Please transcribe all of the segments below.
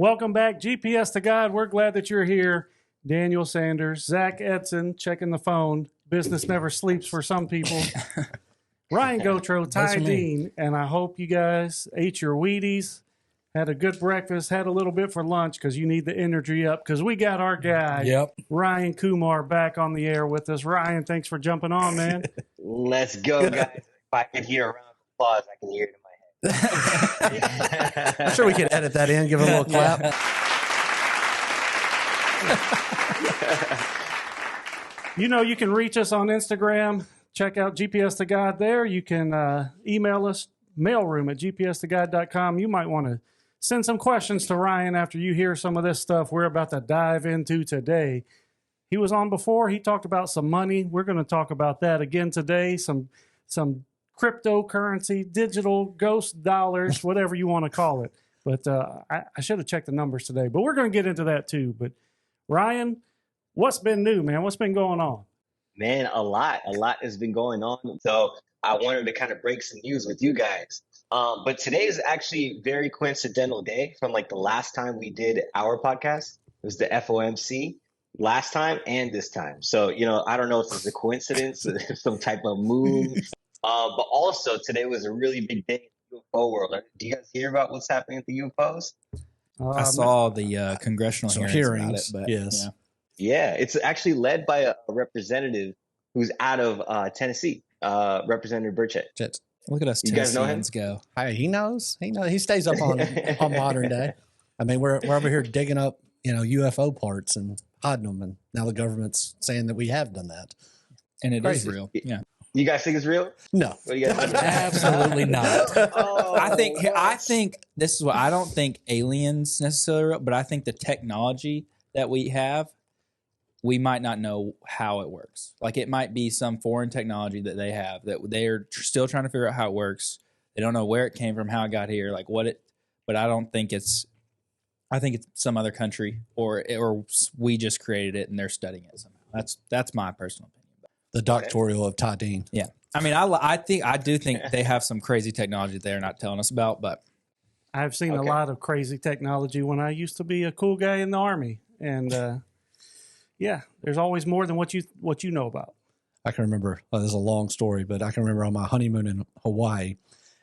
Welcome back, GPS to God. We're glad that you're here. Daniel Sanders, Zach Edson, checking the phone. Business never sleeps for some people. Ryan Gotro, Ty Dean, and I hope you guys ate your Wheaties, had a good breakfast, had a little bit for lunch because you need the energy up because we got our guy, Ryan Kumar, back on the air with us. Ryan, thanks for jumping on, man. Let's go, guys. If I could hear a round of applause, I can hear it in my head. I'm sure we could edit that in, give it a little clap. You know, you can reach us on Instagram. Check out GPS to God there. You can email us, mailroom at gpstogod.com. You might want to send some questions to Ryan after you hear some of this stuff we're about to dive into today. He was on before. He talked about some money. We're going to talk about that again today. Some cryptocurrency, digital ghost dollars, whatever you want to call it. But I should have checked the numbers today. But we're going to get into that too. But Ryan, what's been new, man? What's been going on? Man, a lot has been going on. So I wanted to kind of break some news with you guys. But today is actually a very coincidental day from like the last time we did our podcast. It was the FOMC last time and this time. So, you know, I don't know if it's a coincidence, some type of move. But also today was a really big day in the UFO world. Do you guys hear about what's happening with the UFOs? I saw the congressional hearings about it, but yes. Yeah, it's actually led by a representative who's out of Tennessee, Representative Burchett. Look at us, you guys know him? Go. Hey, he knows. He stays up on modern day. I mean, we're over here digging up, UFO parts and hiding them, and now the government's saying that we have done that. And it is real. Yeah. You guys think it's real? No. What do you guys think? Absolutely not. I think this is what I don't think aliens necessarily real, but I think the technology that we have, we might not know how it works. Like it might be some foreign technology that they have that they are still trying to figure out how it works. They don't know where it came from, how it got here, but I don't think I think it's some other country or we just created it and they're studying it somehow. That's my personal opinion. The doctoral of Ty Dean. Yeah. I mean, I do think they have some crazy technology they're not telling us about, but I've seen a lot of crazy technology when I used to be a cool guy in the Army. And yeah, there's always more than what you know about. I can remember, this is a long story, but I can remember on my honeymoon in Hawaii,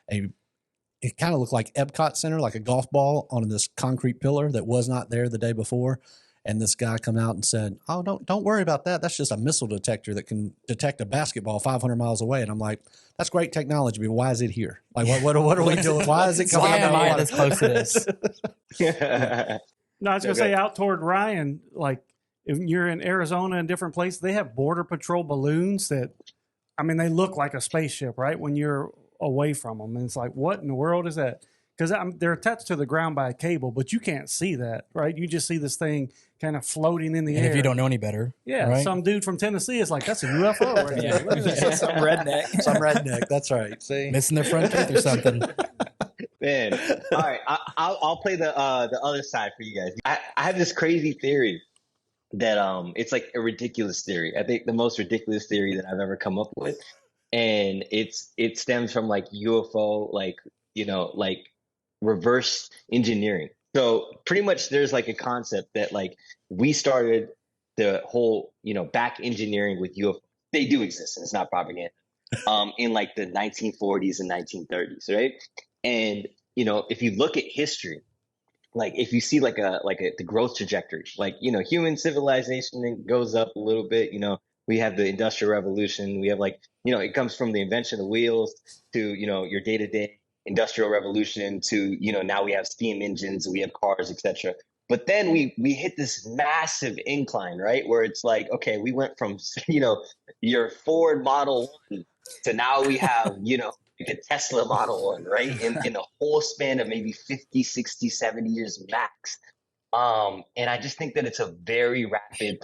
it kind of looked like Epcot Center, like a golf ball on this concrete pillar that was not there the day before. And this guy come out and said, "Oh, don't worry about that. That's just a missile detector that can detect a basketball 500 miles away." And I'm like, "That's great technology, but why is it here? Like, what are we doing? Why is it coming out of the water?" This close to this? No, I was going to say out toward Ryan, like if you're in Arizona and different places, they have Border Patrol balloons that, I mean, they look like a spaceship, right? When you're away from them. And it's like, what in the world is that? Because they're attached to the ground by a cable, but you can't see that, right? You just see this thing kind of floating in the air. If you don't know any better. Yeah, right? Some dude from Tennessee is like, that's a UFO right there. Look at that. Some redneck. Some redneck, that's right. See? Missing their front tooth or something. Man, all right, I'll play the other side for you guys. I have this crazy theory that it's like a ridiculous theory. I think the most ridiculous theory that I've ever come up with, and it stems from like UFO, like reverse engineering. So pretty much there's like a concept that like we started the whole, back engineering with UFO. They do exist and it's not propaganda. In like the 1940s and 1930s, right? And, if you look at history, like if you see the growth trajectory, like, human civilization goes up a little bit, we have the Industrial Revolution. We have it comes from the invention of wheels to, your day-to-day Industrial Revolution to, now we have steam engines, we have cars, etc. But then we hit this massive incline, right? Where it's like, okay, we went from, your Ford Model 1 to now we have, like a Tesla Model 1, right? In a whole span of maybe 50, 60, 70 years max. And I just think that it's a very rapid,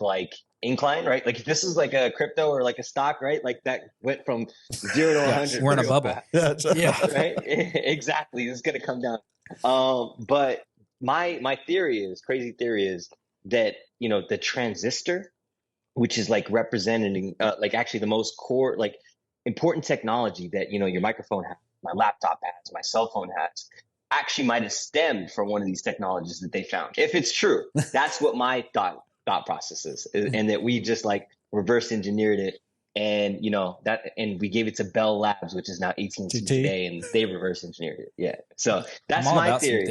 incline, right? Like if this is like a crypto or like a stock, right? Like that went from 0 to 100. We're in a bubble. Yeah. Right? Exactly. It's going to come down. But my crazy theory is that, the transistor, which is like representing, actually the most core, important technology that, your microphone has, my laptop has, my cell phone has, actually might have stemmed from one of these technologies that they found. If it's true, that's what my thought process is, and that we just like reverse engineered it. And and we gave it to Bell Labs, which is now AT&T today, and they reverse engineered it. Yeah, so that's my theory.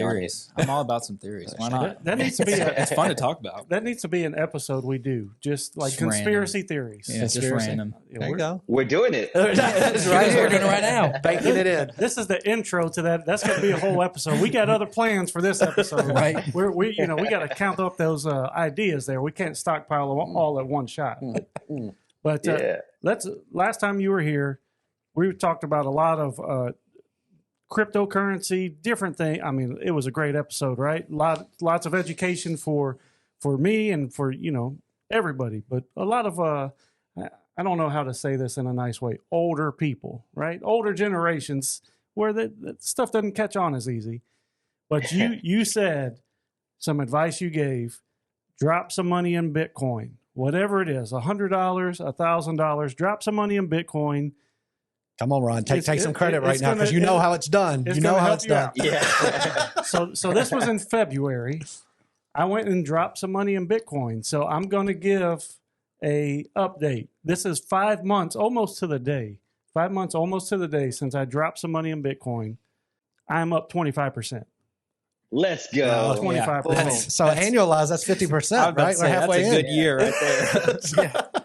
I'm all about some theories. Why not? That needs to be. It's fun to talk about. That needs to be an episode we do, just like conspiracy theories. Yeah, just random. There you go. We're doing it. That's right here. We're doing it right now. Banking it in. This is the intro to that. That's going to be a whole episode. We got other plans for this episode. Right. We got to count up those ideas there. We can't stockpile them all at one shot. But last time you were here, we talked about a lot of cryptocurrency, different things. I mean, it was a great episode, right? Lots of education for me and for everybody. But a lot of I don't know how to say this in a nice way. Older people, right? Older generations where that stuff doesn't catch on as easy. But you said some advice you gave: drop some money in Bitcoin. Whatever it is, $100, $1,000, drop some money in Bitcoin. Come on, Ron, take some credit right now because you know how it's done. You know how it's done. Yeah. So this was in February. I went and dropped some money in Bitcoin. So I'm going to give a update. This is 5 months, almost to the day. 5 months, almost to the day since I dropped some money in Bitcoin. I'm up 25%. Let's go. 25%. So annualized, that's 50%, right? We're halfway that's a in. good year right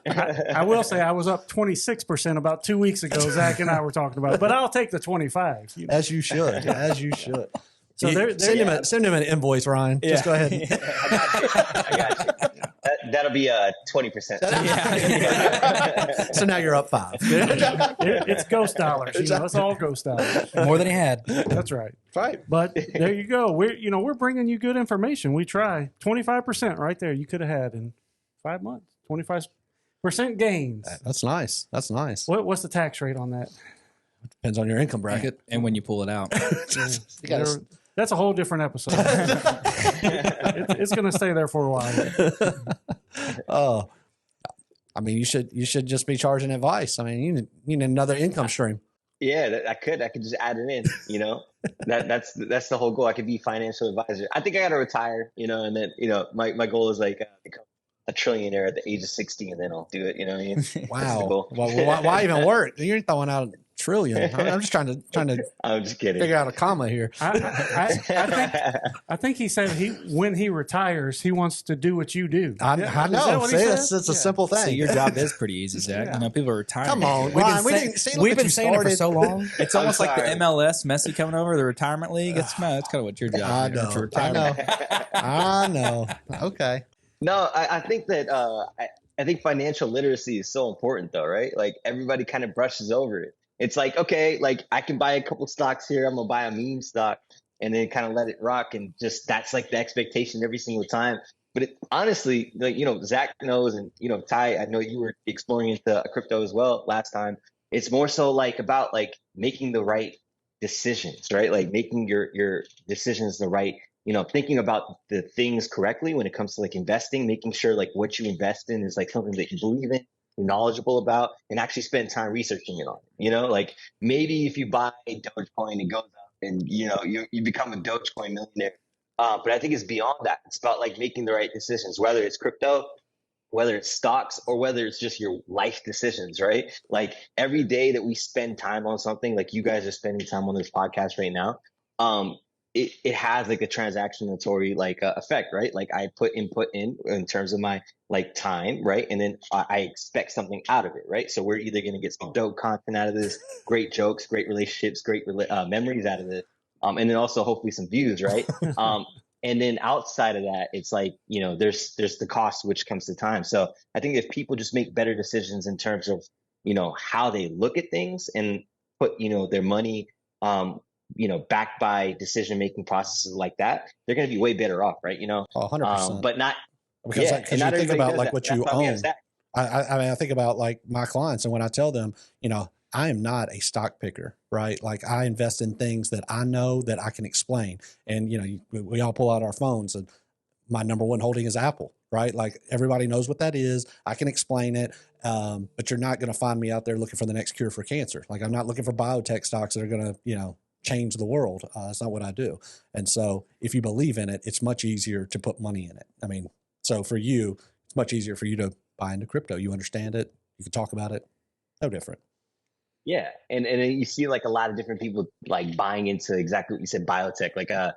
there. I will say I was up 26% about 2 weeks ago. Zach and I were talking about it, but I'll take the 25. As you should. As you should. So send him an invoice, Ryan. Just go ahead. I got you. That'll be 20%. So now you're up 5. It's ghost dollars. It's all ghost dollars. More than he had. That's right. Right. But there you go. We're bringing you good information. We try 25% right there. You could have had in 5 months. 25% gains. That's nice. That's nice. What's the tax rate on that? Depends on your income bracket. And when you pull it out. That's a whole different episode. It's going to stay there for a while. Oh, I mean, you should just be charging advice. I mean, you need another income stream. Yeah, I could just add it in. That's the whole goal. I could be financial advisor. I think I got to retire. And then my goal is like become a trillionaire at the age of 60, and then I'll do it. You know what I mean? Wow. Well, why even work? You're throwing out a trillion. I'm just trying to. I'm just kidding. Figure out a comma here. I think he said when he retires, he wants to do what you do. I know. See, it's a simple thing. So your job is pretty easy, Zach. Yeah. People are retiring. Come on, Ron, we've been saying it for so long. It's almost like the MLS, Messi coming over, the retirement league. That's kind of what your job is. I know. Okay. No, I think that I think financial literacy is so important, though, right? Like everybody kind of brushes over it. It's like, okay, like I can buy a couple stocks here. I'm gonna buy a meme stock and then kind of let it rock, and just that's like the expectation every single time. But honestly, like Zach knows, and Ty, I know you were exploring into crypto as well last time. It's more so like about like making the right decisions, right? Like making your decisions the right. Thinking about the things correctly when it comes to like investing, making sure like what you invest in is like something that you believe in, you're knowledgeable about, and actually spend time researching it on. Like maybe if you buy Dogecoin, it goes up and you become a Dogecoin millionaire. But I think it's beyond that. It's about like making the right decisions, whether it's crypto, whether it's stocks, or whether it's just your life decisions, right? Like every day that we spend time on something, like you guys are spending time on this podcast right now, it has like a transactionatory like effect, right? Like I put input in terms of my like time, right? And then I expect something out of it, right? So we're either going to get some dope content out of this, great jokes, great relationships, great memories out of it. And then also hopefully some views, right? And then outside of that, it's like, there's the cost which comes to time. So I think if people just make better decisions in terms of, how they look at things and put, their money, backed by decision-making processes like that, they're going to be way better off, right? 100%. But not because you think about like what you own. I think about like my clients, and when I tell them, I am not a stock picker, right? Like I invest in things that I know that I can explain. And, we all pull out our phones, and my number one holding is Apple, right? Like everybody knows what that is. I can explain it. But you're not going to find me out there looking for the next cure for cancer. Like I'm not looking for biotech stocks that are going to, change the world. It's not what I do. And so if you believe in it, it's much easier to put money in it. I mean, so for you, it's much easier for you to buy into crypto. You understand it. You can talk about it. No different. Yeah. And then you see like a lot of different people like buying into exactly what you said, biotech. Like I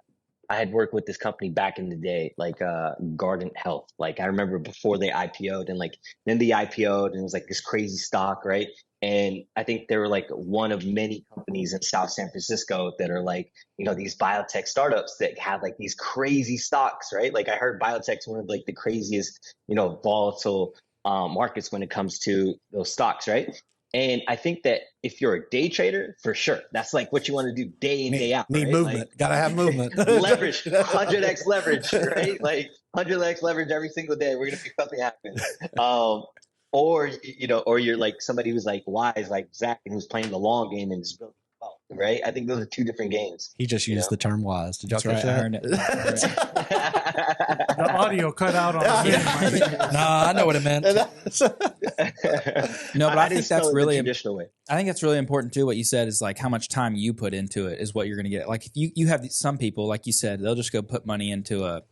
had worked with this company back in the day, like Guardant Health. Like I remember before they IPO'd, and like then they IPO'd, and it was like this crazy stock, right? And I think they were like one of many companies in South San Francisco that are like, you know, these biotech startups that have like these crazy stocks, right? Like I heard biotech's one of like the craziest, you know, volatile markets when it comes to those stocks, right? And I think that if you're a day trader, for sure, that's like what you want to do day in, day out. Need right? movement. Like, Gotta have movement. leverage, 100x leverage, right? Like 100x leverage every single day. We're gonna make something happen. Or you know, or you're like somebody who's like wise, like Zach, and who's playing the long game and is building wealth, right? I think those are two different games. He just used the term wise. Did y'all That's catch right. that? I heard it. The audio cut out on the No, I know what it meant. No, but I think didn't spell that's it the really traditional way. I think that's really important too. What you said is like how much time you put into it is what you're going to get. Like if you have some people, like you said, they'll just go put money into a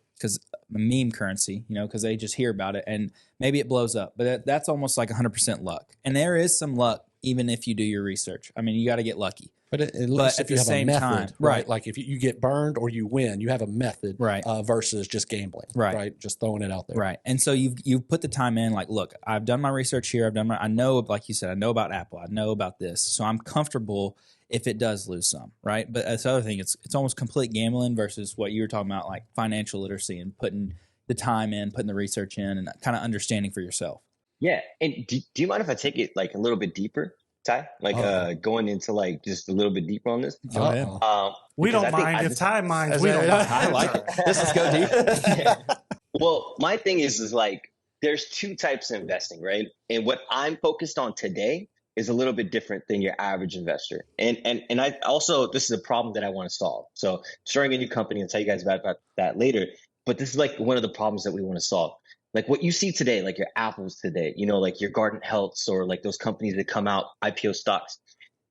meme currency, you know, because they just hear about it and maybe it blows up. But that's almost like 100% luck. And there is some luck even if you do your research. I mean, you got to get lucky. But at least at if you the have same a method, time, right? right. Like if you get burned or you win, you have a method, Right. Versus just gambling, Right. Just throwing it out there, Right. And so you've put the time in, like, look, I've done my research here. I know, like you said, I know about Apple. I know about this. So I'm comfortable if it does lose some, right? But that's the other thing. It's almost complete gambling versus what you were talking about, like financial literacy and putting the time in, putting the research in, and kind of understanding for yourself. Yeah. And do you mind if I take it like a little bit deeper, Ty? Like going into like just a little bit deeper on this? Oh, yeah. We Because don't I think mind if Ty minds. We don't mind. I like it. Let's just go deep. Well, my thing is like there's two types of investing, right? And what I'm focused on today is a little bit different than your average investor. And I also, this is a problem that I want to solve. So starting a new company, I'll tell you guys about that later. But this is like one of the problems that we want to solve. Like what you see today, like your Apples today, you know, like your Guardant Healths or like those companies that come out, IPO stocks,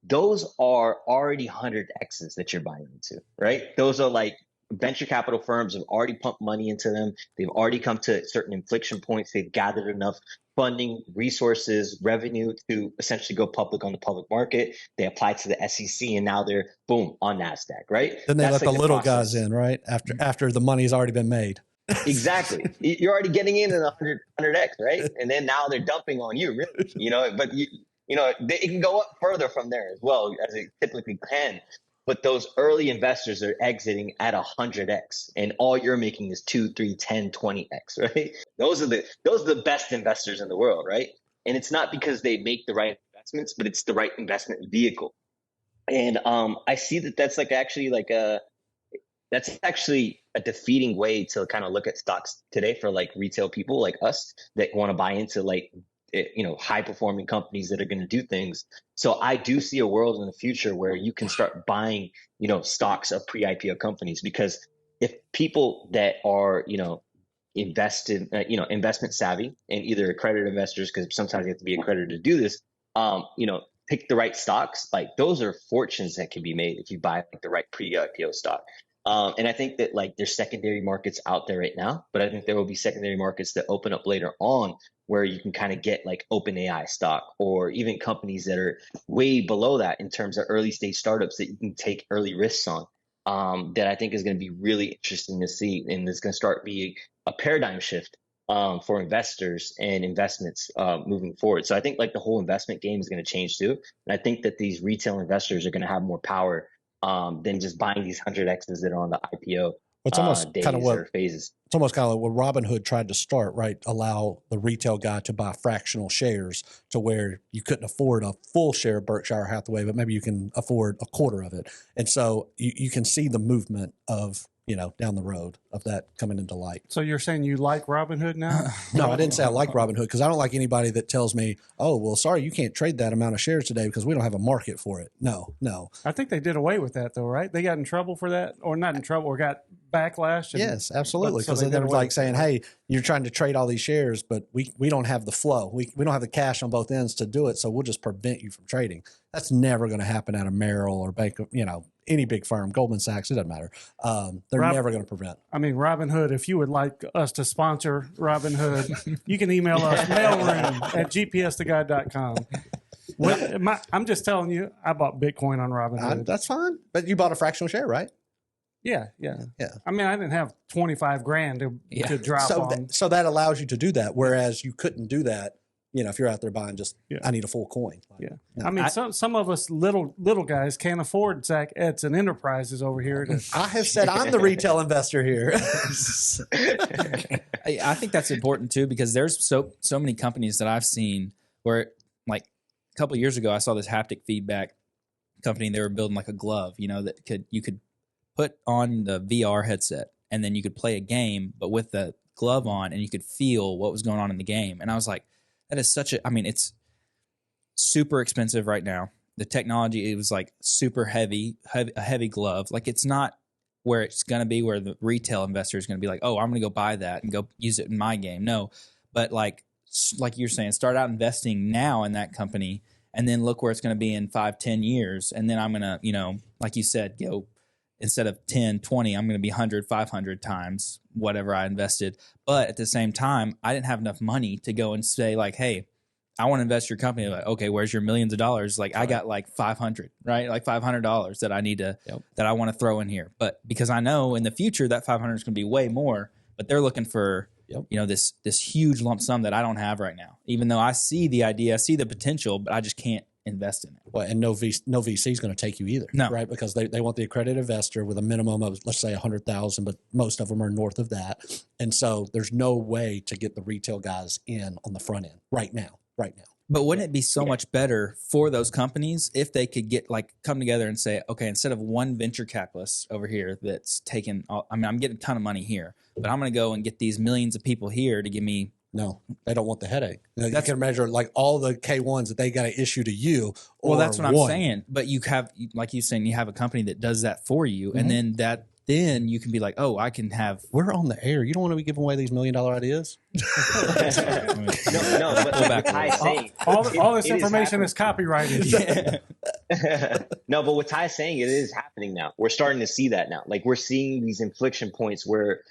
those are already 100Xs that you're buying into, right? Those are like venture capital firms have already pumped money into them. They've already come to certain inflection points. They've gathered enough funding, resources, revenue to essentially go public on the public market. They apply to the SEC and now they're boom on NASDAQ, right? Then they That's let like the little process. guys in, right? After the money's already been made. Exactly. You're already getting in at 100X, right? And then now they're dumping on you, really, you know, but it can go up further from there as well, as it typically can. But those early investors are exiting at 100X and all you're making is 2, 3, 10, 20X, right? Those are the best investors in the world, right? And it's not because they make the right investments, but it's the right investment vehicle. And I see that that's actually a defeating way to kind of look at stocks today for like retail people like us that want to buy into like, you know, high performing companies that are going to do things. So I do see a world in the future where you can start buying, you know, stocks of pre-IPO companies, because if people that are, you know, investment savvy and either accredited investors, because sometimes you have to be accredited to do this, you know, pick the right stocks, like those are fortunes that can be made if you buy like the right pre-IPO stock. And I think that like there's secondary markets out there right now, but I think there will be secondary markets that open up later on where you can kind of get like OpenAI stock or even companies that are way below that in terms of early stage startups that you can take early risks on. That I think is going to be really interesting to see, and it's going to start being a paradigm shift for investors and investments moving forward. So I think like the whole investment game is going to change too, and I think that these retail investors are going to have more power than just buying these 100Xs that are on the IPO. It's almost days kind of what or phases. It's almost kind of like what Robinhood tried to start, right? Allow the retail guy to buy fractional shares to where you couldn't afford a full share of Berkshire Hathaway, but maybe you can afford a quarter of it. And so you can see the movement of, you know, down the road of that coming into light. So you're saying you like Robinhood now? No, I didn't say I like Robinhood because I don't like anybody that tells me, oh, well, sorry, you can't trade that amount of shares today because we don't have a market for it. No. I think they did away with that though, right? They got in trouble for that, or not in trouble, or got backlash. Yes, absolutely. So Because they they did were away like with saying, hey, you're trying to trade all these shares, but we don't have the flow. We don't have the cash on both ends to do it. So we'll just prevent you from trading. That's never going to happen at a Merrill or Bank of, you know, any big firm, Goldman Sachs, it doesn't matter. They're never going to prevent. I mean, Robinhood, if you would like us to sponsor Robinhood, you can email us mailroom@gpstheguide.com. I'm just telling you, I bought Bitcoin on Robinhood. That's fine. But you bought a fractional share, right? Yeah. I mean, I didn't have 25 grand to drop on. So that allows you to do that, whereas you couldn't do that, if you're out there buying I need a full coin. No. I mean, some of us little guys can't afford Zach Edson Enterprises over here. I have said I'm the retail investor here. I think that's important too, because there's so many companies that I've seen where, like a couple of years ago, I saw this haptic feedback company. They were building like a glove, that you could put on the VR headset and then you could play a game, but with the glove on, and you could feel what was going on in the game. And I was like, that is it's super expensive right now. The technology, it was like super heavy, a heavy glove. Like, it's not where it's going to be where the retail investor is going to be like, oh, I'm going to go buy that and go use it in my game. No, but like you're saying, start out investing now in that company and then look where it's going to be in 5-10 years. And then I'm going to, like you said, instead of 10, 20, I'm going to be 100, 500 times whatever I invested. But at the same time, I didn't have enough money to go and say like, hey, I want to invest your company. Like, okay, where's your millions of dollars? Like, I got like 500, right? Like $500 that I need to, that I want to throw in here. But because I know in the future that 500 is going to be way more, but they're looking for, this huge lump sum that I don't have right now. Even though I see the idea, I see the potential, but I just can't invest in it. Well, and no VC is going to take you either, right? Because they want the accredited investor with a minimum of, let's say, 100,000, but most of them are north of that. And so there's no way to get the retail guys in on the front end right now. But wouldn't it be so much better for those companies if they could come together and say, okay, instead of one venture capitalist over here that's taking, I'm getting a ton of money here, but I'm going to go and get these millions of people here to give me. No, they don't want the headache. You can measure like all the K1s that they got to issue to you. Well, that's what I'm saying. But you have, like you're saying, you have a company that does that for you, and then you can be like, oh, I can have. We're on the air. You don't want to be giving away these $1 million ideas. No, but Ty's saying, all this information is copyrighted. No, but what Ty's saying, it is happening now. We're starting to see that now. Like, we're seeing these inflection points where.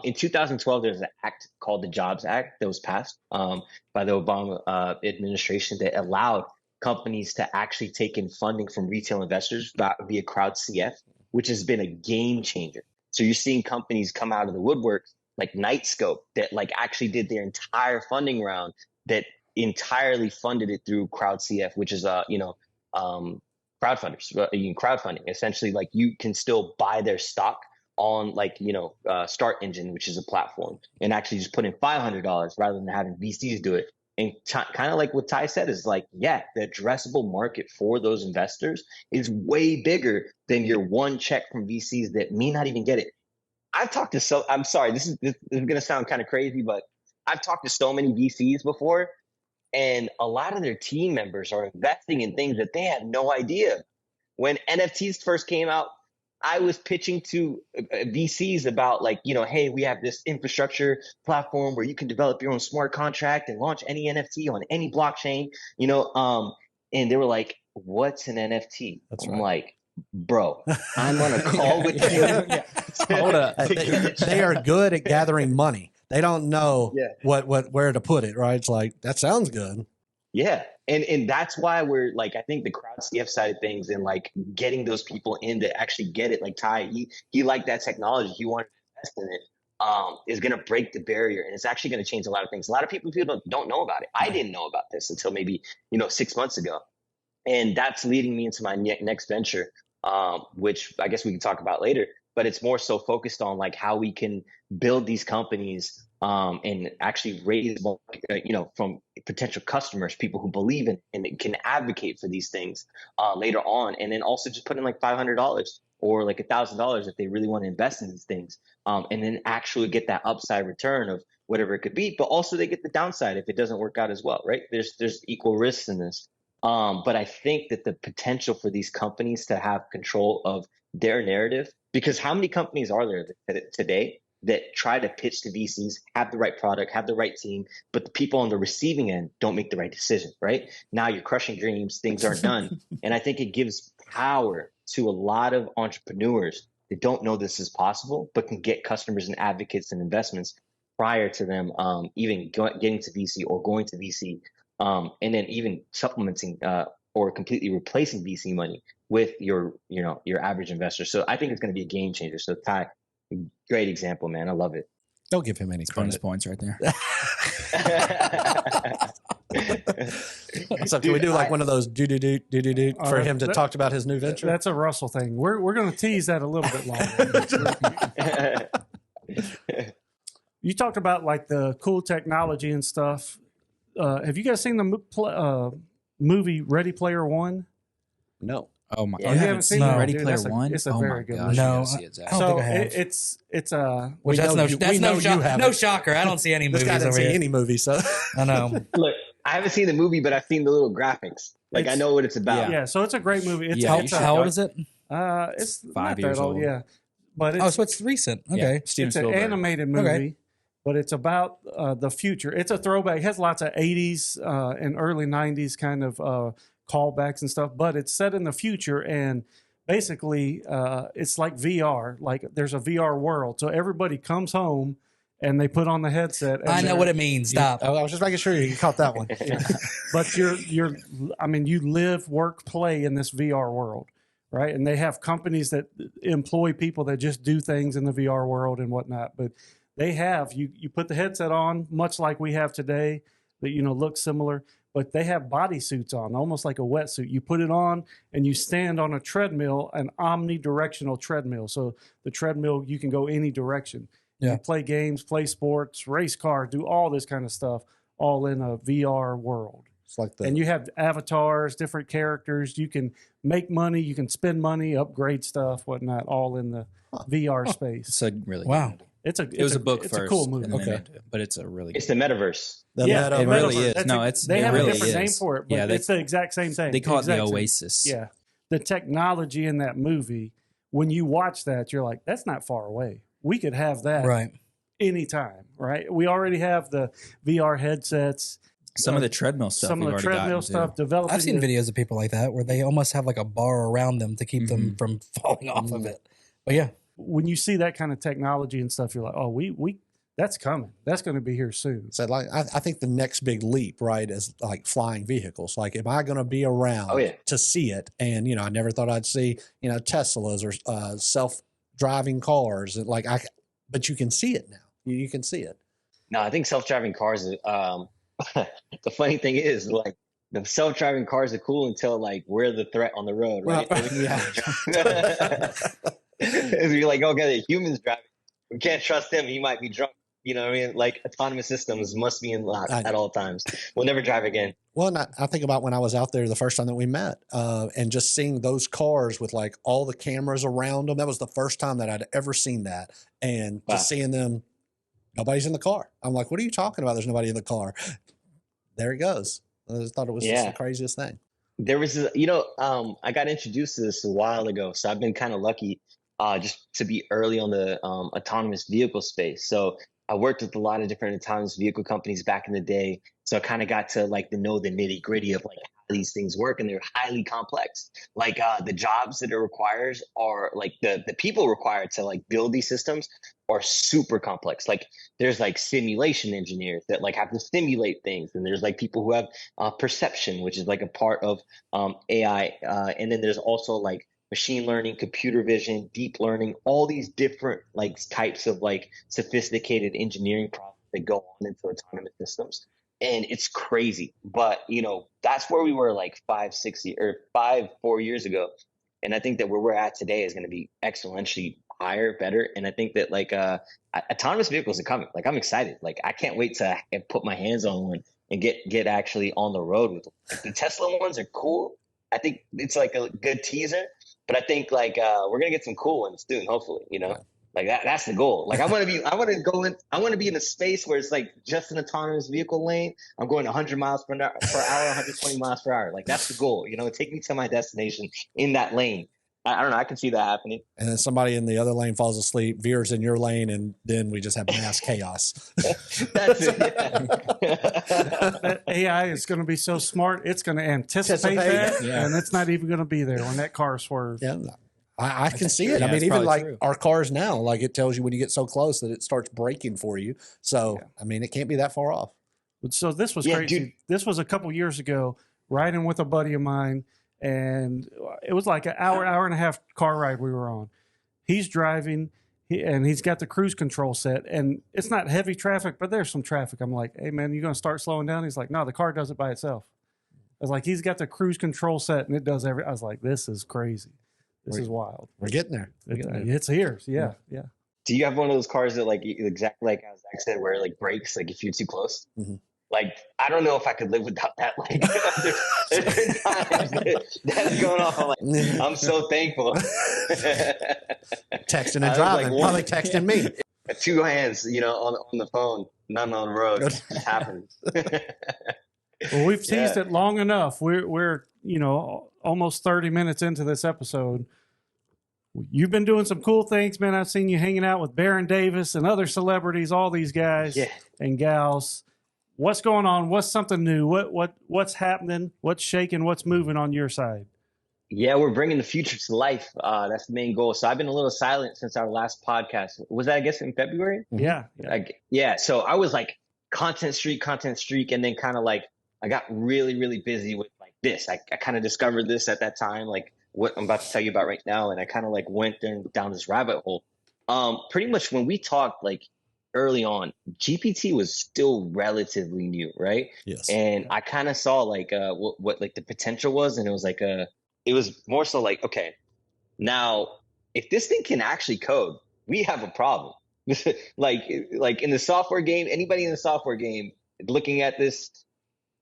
In 2012, there's an act called the Jobs Act that was passed by the Obama administration that allowed companies to actually take in funding from retail investors via crowd CF, which has been a game changer. So you're seeing companies come out of the woodwork like Nightscope that like actually did their entire funding round that entirely funded it through crowd CF, which is crowdfunders, crowdfunding. Essentially, like, you can still buy their stock on Start Engine, which is a platform, and actually just put in $500 rather than having VCs do it. And kind of like what Ty said is like, the addressable market for those investors is way bigger than your one check from VCs that may not even get it. I've talked to I'm sorry, this is going to sound kind of crazy, but I've talked to so many VCs before, and a lot of their team members are investing in things that they had no idea. When NFTs first came out, I was pitching to VCs about hey, we have this infrastructure platform where you can develop your own smart contract and launch any NFT on any blockchain, and they were like, what's an NFT? I'm like, bro, I'm on a call with you. Hold up. They are good at gathering money. They don't know where to put it, right? It's like, that sounds good. Yeah. And that's why we're like, I think the crowd CF side of things and like getting those people in to actually get it, like Ty, he liked that technology. He wanted to invest in it, is going to break the barrier. And it's actually going to change a lot of things. A lot of people don't know about it. I didn't know about this until maybe, 6 months ago. And that's leading me into my next venture, which I guess we can talk about later. But it's more so focused on like how we can build these companies and actually raise, from potential customers, people who believe in and can advocate for these things later on. And then also just put in like $500 or like $1,000 if they really want to invest in these things, and then actually get that upside return of whatever it could be. But also they get the downside if it doesn't work out as well, right? There's equal risks in this. But I think that the potential for these companies to have control of their narrative, because how many companies are there today that try to pitch to VCs, have the right product, have the right team, but the people on the receiving end don't make the right decision, right? Now you're crushing dreams, things aren't done. And I think it gives power to a lot of entrepreneurs that don't know this is possible, but can get customers and advocates and investments prior to them even getting to VC or going to VC, and then even supplementing or completely replacing VC money with your average investor. So I think it's going to be a game changer. So Ty, great example, man. I love it. Don't give him any Bonus credit. points right there. So can we do like one of those do for him to talk about his new venture? That's a Russell thing. We're going to tease that a little bit longer. You talked about like the cool technology and stuff. Have you guys seen the movie Ready Player One? No. Oh my! Yeah. Oh, you haven't seen No. Ready Dude, Player that's a- One? it's a oh very my good gosh, movie. you No, gotta see it, Zach. I don't So think I have. it's Which We that's know no you- that's we no know you shock. haven't. No shocker. I don't see any This movies guy didn't over see here. any movie, so I know. Look, I haven't seen the movie, but I've seen the little graphics. Like I It's- know what it's about. yeah. So it's a great movie. It's Yeah, How, you it's, should- how old is it? it's 5 not years that old. old. Yeah, but Oh, it's so it's recent. Yeah, Okay. Steven it's an Spielberg. animated movie, Okay. but it's about the future. It's a throwback. It has lots of 80s and early 90s kind of callbacks and stuff, but it's set in the future. And basically, it's like VR. Like there's a VR world. So everybody comes home and they put on the headset. And I know what it means. Stop. Oh, I was just making sure you caught that one. But you live, work, play in this VR world, right? And they have companies that employ people that just do things in the VR world and whatnot. But they have you put the headset on, much like we have today, that look similar. But they have bodysuits on, almost like a wetsuit. You put it on and you stand on a treadmill, an omnidirectional treadmill. So the treadmill, you can go any direction. Yeah. You play games, play sports, race cars, do all this kind of stuff, all in a VR world. It's like And you have avatars, different characters. You can make money, you can spend money, upgrade stuff, whatnot, all in the VR space. It's a really Wow. good movie. It was a book it's first. a cool movie. and then Okay. into it, but it's a really It's good the metaverse. the Yeah, meta- It really Metaverse. is. That's No, a- it's they it have really a different name is. for it, but Yeah, it's the exact same thing. they call it the Exact same. Oasis. Yeah. The technology in that movie, when you watch that, you're like, that's not far away. We could have that Right. anytime, right? We already have the VR headsets. Some of the treadmill stuff. Some of we've the already treadmill gotten to. stuff developing. I've seen the- videos of people like that where they almost have like a bar around them to keep them from falling off of it. But yeah, When you see that kind of technology and stuff, you're like, oh, we that's coming. That's going to be here soon. So like I think the next big leap, right, is like flying vehicles. Like, am I going to be around Oh, yeah. to see it? And I never thought I'd see Teslas or self-driving cars. But you can see it now. You can see it. No, I think self-driving cars. The funny thing is, like, the self-driving cars are cool until like we're the threat on the road, right? If you're like, okay, the humans driving, we can't trust him. He might be drunk. You know what I mean? Like autonomous systems must be in lock at all times. We'll never drive again. Well, and I think about when I was out there the first time that we met, and just seeing those cars with like all the cameras around them. That was the first time that I'd ever seen that, and Wow. just seeing them, nobody's in the car. I'm like, what are you talking about? There's nobody in the car. There it goes. I just thought it was just Yeah. the craziest thing. There was, I got introduced to this a while ago, so I've been kind of lucky just to be early on the autonomous vehicle space. So I worked with a lot of different autonomous vehicle companies back in the day. So I kind of got to know the nitty gritty of like how these things work, and they're highly complex. Like the jobs that it requires are like the people required to like build these systems are super complex. Like there's like simulation engineers that like have to simulate things, and there's like people who have perception, which is like a part of AI, and then there's also like machine learning, computer vision, deep learning, all these different like types of like sophisticated engineering processes that go on into autonomous systems. And it's crazy. But, that's where we were like 4 years ago. And I think that where we're at today is going to be exponentially higher, better. And I think that like autonomous vehicles are coming. Like I'm excited. Like I can't wait to put my hands on one and get actually on the road with them. Like, the Tesla ones are cool. I think it's like a good teaser. But I think like we're gonna get some cool ones soon, hopefully. Like that's the goal. Like I want to be in a space where it's like just an autonomous vehicle lane. I'm going 100 miles per hour, 120 miles per hour. Like that's the goal. Take me to my destination in that lane. I don't know. I can see that happening. And then somebody in the other lane falls asleep, veers in your lane, and then we just have mass chaos. That's it. That AI is going to be so smart, it's going to anticipate that, and it's not even going to be there when that car swerves. Yeah, I can see it. Yeah, I mean, it's even like true. our cars now, like it tells you when you get so close that it starts braking for you. So, I mean, it can't be that far off. So this was Yeah, crazy. dude. This was a couple years ago, riding with a buddy of mine, and it was like an hour and a half car ride we were on. He's driving, and he's got the cruise control set, and it's not heavy traffic, but there's some traffic. I'm like, hey, man, you going to start slowing down? He's like, no, the car does it by itself. I was like, he's got the cruise control set, and it does every. I was like, this is crazy. This is wild. We're getting there. It's here. Yeah. Do you have one of those cars that like exactly like how Zach said, where it like brakes like if you're too close? Mm-hmm. Like I don't know if I could live without that. Like there's been times that's going off. I'm like, I'm so thankful. Texting and driving. Probably texting me. 2 hands, on the phone, none on the road. It happens. Well, we've teased it long enough. We're almost 30 minutes into this episode. You've been doing some cool things, man. I've seen you hanging out with Baron Davis and other celebrities, all these guys and gals. What's going on? What's something new? What's happening? What's shaking? What's moving on your side? Yeah, we're bringing the future to life. That's the main goal. So I've been a little silent since our last podcast. Was that, I guess, in February? Yeah. So I was like content streak. And then kind of like I got really, really busy with like this. I kind of discovered this at that time, like what I'm about to tell you about right now. And I kind of like went down this rabbit hole. Pretty much when we talked like early on, GPT was still relatively new, right? Yes. And I kind of saw like what like the potential was, and it was like it was more so like, okay, now if this thing can actually code, we have a problem. like in the software game, anybody in the software game looking at this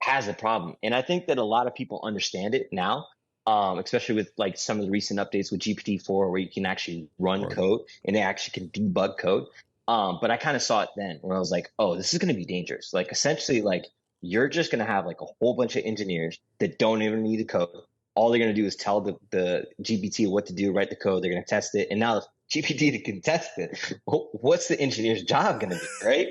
has a problem. And I think that a lot of people understand it now, especially with like some of the recent updates with GPT-4 where you can actually run code and it actually can debug code. But I kind of saw it then where I was like, oh, this is going to be dangerous. Like essentially like you're just going to have like a whole bunch of engineers that don't even need the code. All they're going to do is tell the GPT what to do, write the code. They're going to test it. And now if GPT can test it, what's the engineer's job going to be, right?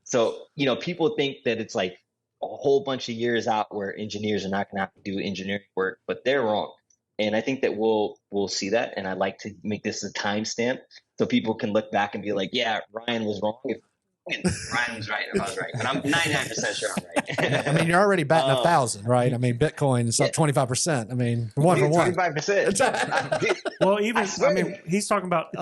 So, people think that it's like a whole bunch of years out where engineers are not going to have to do engineering work, but they're wrong. And I think that we'll see that. And I like to make this a timestamp so people can look back and be like, yeah, Ryan was wrong. Ryan was right if I was right, but I'm 99% sure I'm right. I mean, you're already batting 1,000, right? I mean, Bitcoin is up 25%. I mean, one for one. 25%. Well, he's talking about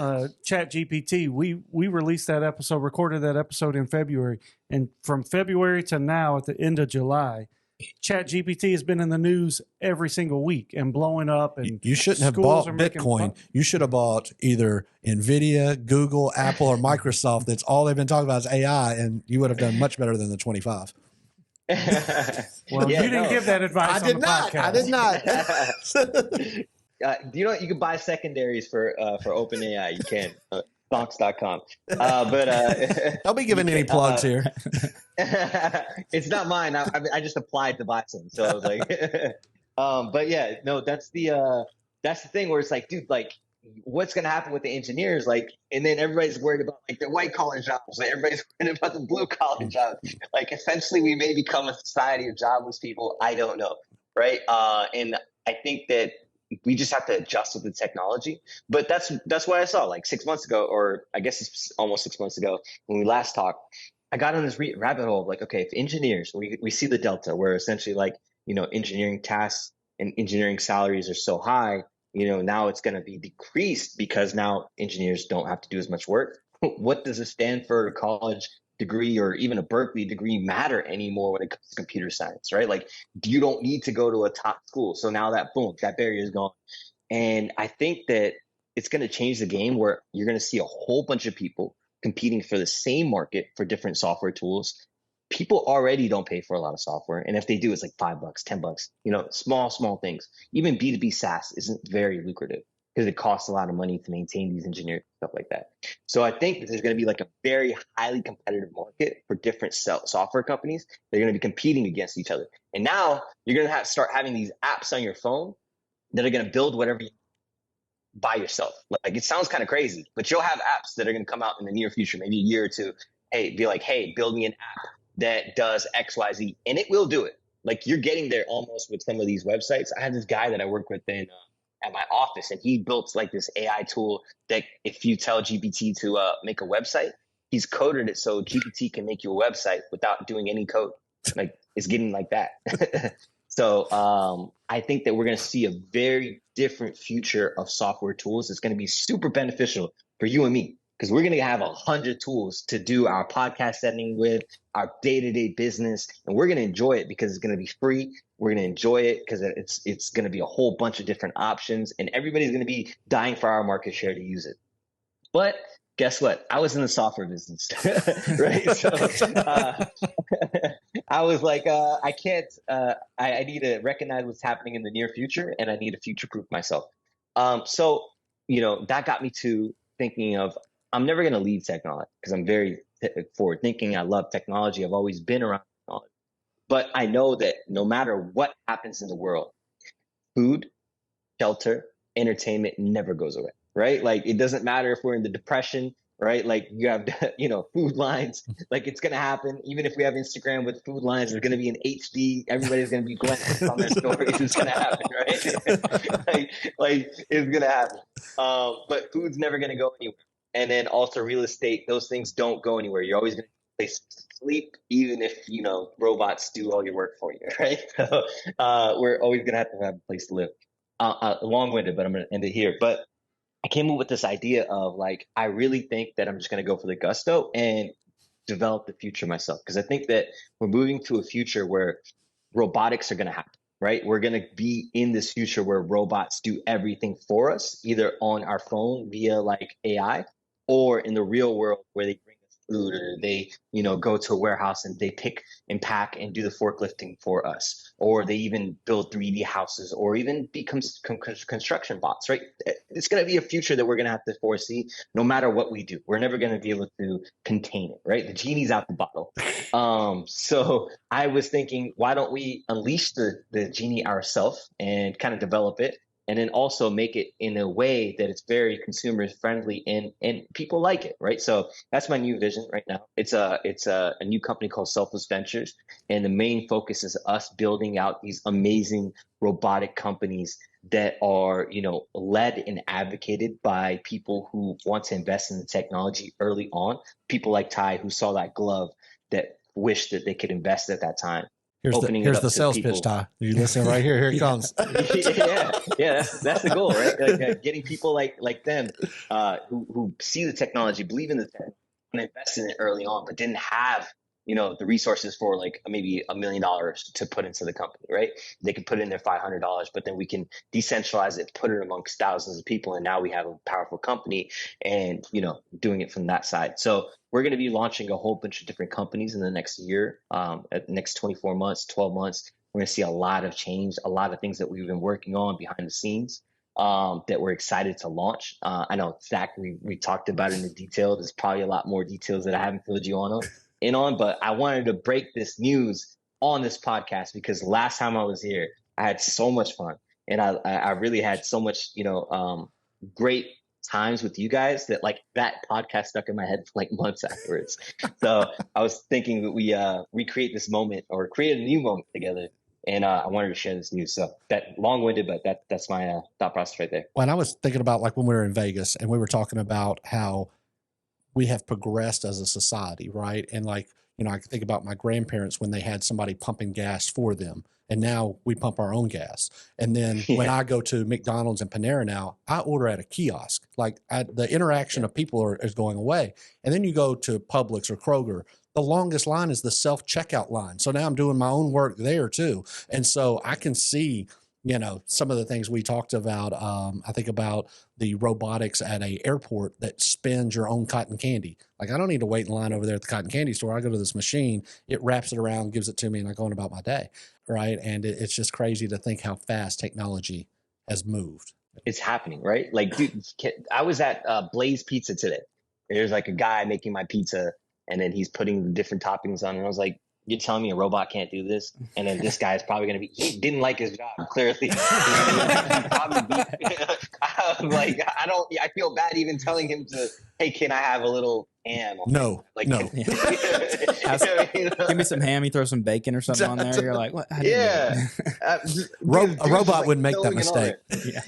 Chat GPT. We released that episode, recorded that episode in February, and from February to now, at the end of July, Chat GPT has been in the news every single week and blowing up. And you shouldn't have bought Bitcoin. You should have bought either NVIDIA, Google, Apple, or Microsoft. That's all they've been talking about is AI, and you would have done much better than the 25. Well, you didn't give that advice. I did not. You can buy secondaries for OpenAI. You can. Stocks.com. But don't be giving any plugs here. It's not mine. I just applied to buy some. So I was like, but yeah, no, that's the thing where it's like, dude, like, what's gonna happen with the engineers? Like, and then everybody's worried about like the white collar jobs. Like, everybody's worried about the blue collar jobs. Like, essentially, we may become a society of jobless people. I don't know, right? And I think that we just have to adjust with the technology. But that's what I saw like 6 months ago, or I guess it's almost 6 months ago when we last talked. I got on this rabbit hole of like, okay, if engineers, we see the delta where essentially like, engineering tasks and engineering salaries are so high, now it's going to be decreased because now engineers don't have to do as much work. What does a Stanford college degree or even a Berkeley degree matter anymore when it comes to computer science, right? Like you don't need to go to a top school. So now that barrier is gone. And I think that it's going to change the game where you're going to see a whole bunch of people competing for the same market for different software tools. People already don't pay for a lot of software. And if they do, it's like $5, $10, small things. Even B2B SaaS isn't very lucrative because it costs a lot of money to maintain these engineers, stuff like that. So I think that there's going to be like a very highly competitive market for different software companies. They're going to be competing against each other. And now you're going to start having these apps on your phone that are going to build whatever you by yourself. Like it sounds kind of crazy, but you'll have apps that are going to come out in the near future, maybe a year or two. Hey, be like, hey, build me an app that does XYZ, and it will do it. Like you're getting there almost with some of these websites. I had this guy that I work with at my office, and he built like this AI tool that if you tell GPT to make a website, he's coded it so GPT can make you a website without doing any code. Like it's getting like that. So I think that we're going to see a very different future of software tools. It's going to be super beneficial for you and me, because we're going to have 100 tools to do our podcast editing with, our day-to-day business, and we're going to enjoy it because it's going to be free. We're going to enjoy it because it's going to be a whole bunch of different options, and everybody's going to be dying for our market share to use it. But guess what? I was in the software business, right? So I was like, I can't. I need to recognize what's happening in the near future, and I need to future-proof myself. So that got me to thinking of, I'm never going to leave technology because I'm very forward thinking. I love technology. I've always been around technology. But I know that no matter what happens in the world, food, shelter, entertainment never goes away, right? Like it doesn't matter if we're in the depression, right? Like you have, food lines, like it's going to happen. Even if we have Instagram with food lines, there's going to be an HD. Everybody's going to be Glenn on their stories. It's going to happen, right? like it's going to happen. But food's never going to go anywhere. And then also real estate, those things don't go anywhere. You're always going to place to sleep, even if, robots do all your work for you, right? So we're always going to have a place to live. Long-winded, but I'm going to end it here. But I came up with this idea of like, I really think that I'm just going to go for the gusto and develop the future myself. Because I think that we're moving to a future where robotics are going to happen. Right? We're going to be in this future where robots do everything for us, either on our phone via like AI, or in the real world where they bring us food, or they, go to a warehouse and they pick and pack and do the forklifting for us, or they even build 3D houses, or even become construction bots, right? It's going to be a future that we're going to have to foresee no matter what we do. We're never going to be able to contain it, right? The genie's out the bottle. So I was thinking, why don't we unleash the genie ourselves and kind of develop it, and then also make it in a way that it's very consumer friendly and people like it, right? So that's my new vision right now. It's a new company called Selfless Ventures, and the main focus is us building out these amazing robotic companies that are, led and advocated by people who want to invest in the technology early on. People like Ty, who saw that glove that wished that they could invest at that time. Here's the sales pitch, Ty. You listen right here. Here it comes. yeah. That's the goal, right? Like getting people like them who see the technology, believe in the tech, and invest in it early on, but didn't have the resources for like maybe $1 million to put into the company, right? They could put in their $500, but then we can decentralize it, put it amongst thousands of people, and now we have a powerful company and doing it from that side. So we're going to be launching a whole bunch of different companies in the next year, at the next 24 months, 12 months. We're going to see a lot of change, a lot of things that we've been working on behind the scenes that we're excited to launch. I know, Zach, we talked about it in the detail. There's probably a lot more details that I haven't filled you in on, but I wanted to break this news on this podcast because last time I was here, I had so much fun, and I really had so much, great times with you guys that like that podcast stuck in my head for like months afterwards. So I was thinking that we recreate this moment or create a new moment together. And I wanted to share this news. So that long-winded, but that's my thought process right there. Well, and I was thinking about like when we were in Vegas and we were talking about how we have progressed as a society, right? And like, I can think about my grandparents when they had somebody pumping gas for them. And now we pump our own gas. And then when I go to McDonald's and Panera now, I order at a kiosk. Like the interaction of people is going away. And then you go to Publix or Kroger, the longest line is the self-checkout line. So now I'm doing my own work there too. And so I can see, some of the things we talked about. I think about the robotics at a airport that spins your own cotton candy. Like I don't need to wait in line over there at the cotton candy store. I go to this machine, it wraps it around, gives it to me, and I go on about my day. Right. And it's just crazy to think how fast technology has moved. It's happening, right? Like, dude, I was at Blaze Pizza today. There's like a guy making my pizza, and then he's putting the different toppings on. And I was like, you're telling me a robot can't do this? And then this guy is probably going to he didn't like his job, clearly. I feel bad even telling him hey, can I have a little ham? No. No. Give me some ham, you throw some bacon or something on there. You're like, what? Yeah. A robot wouldn't make that mistake. Yeah.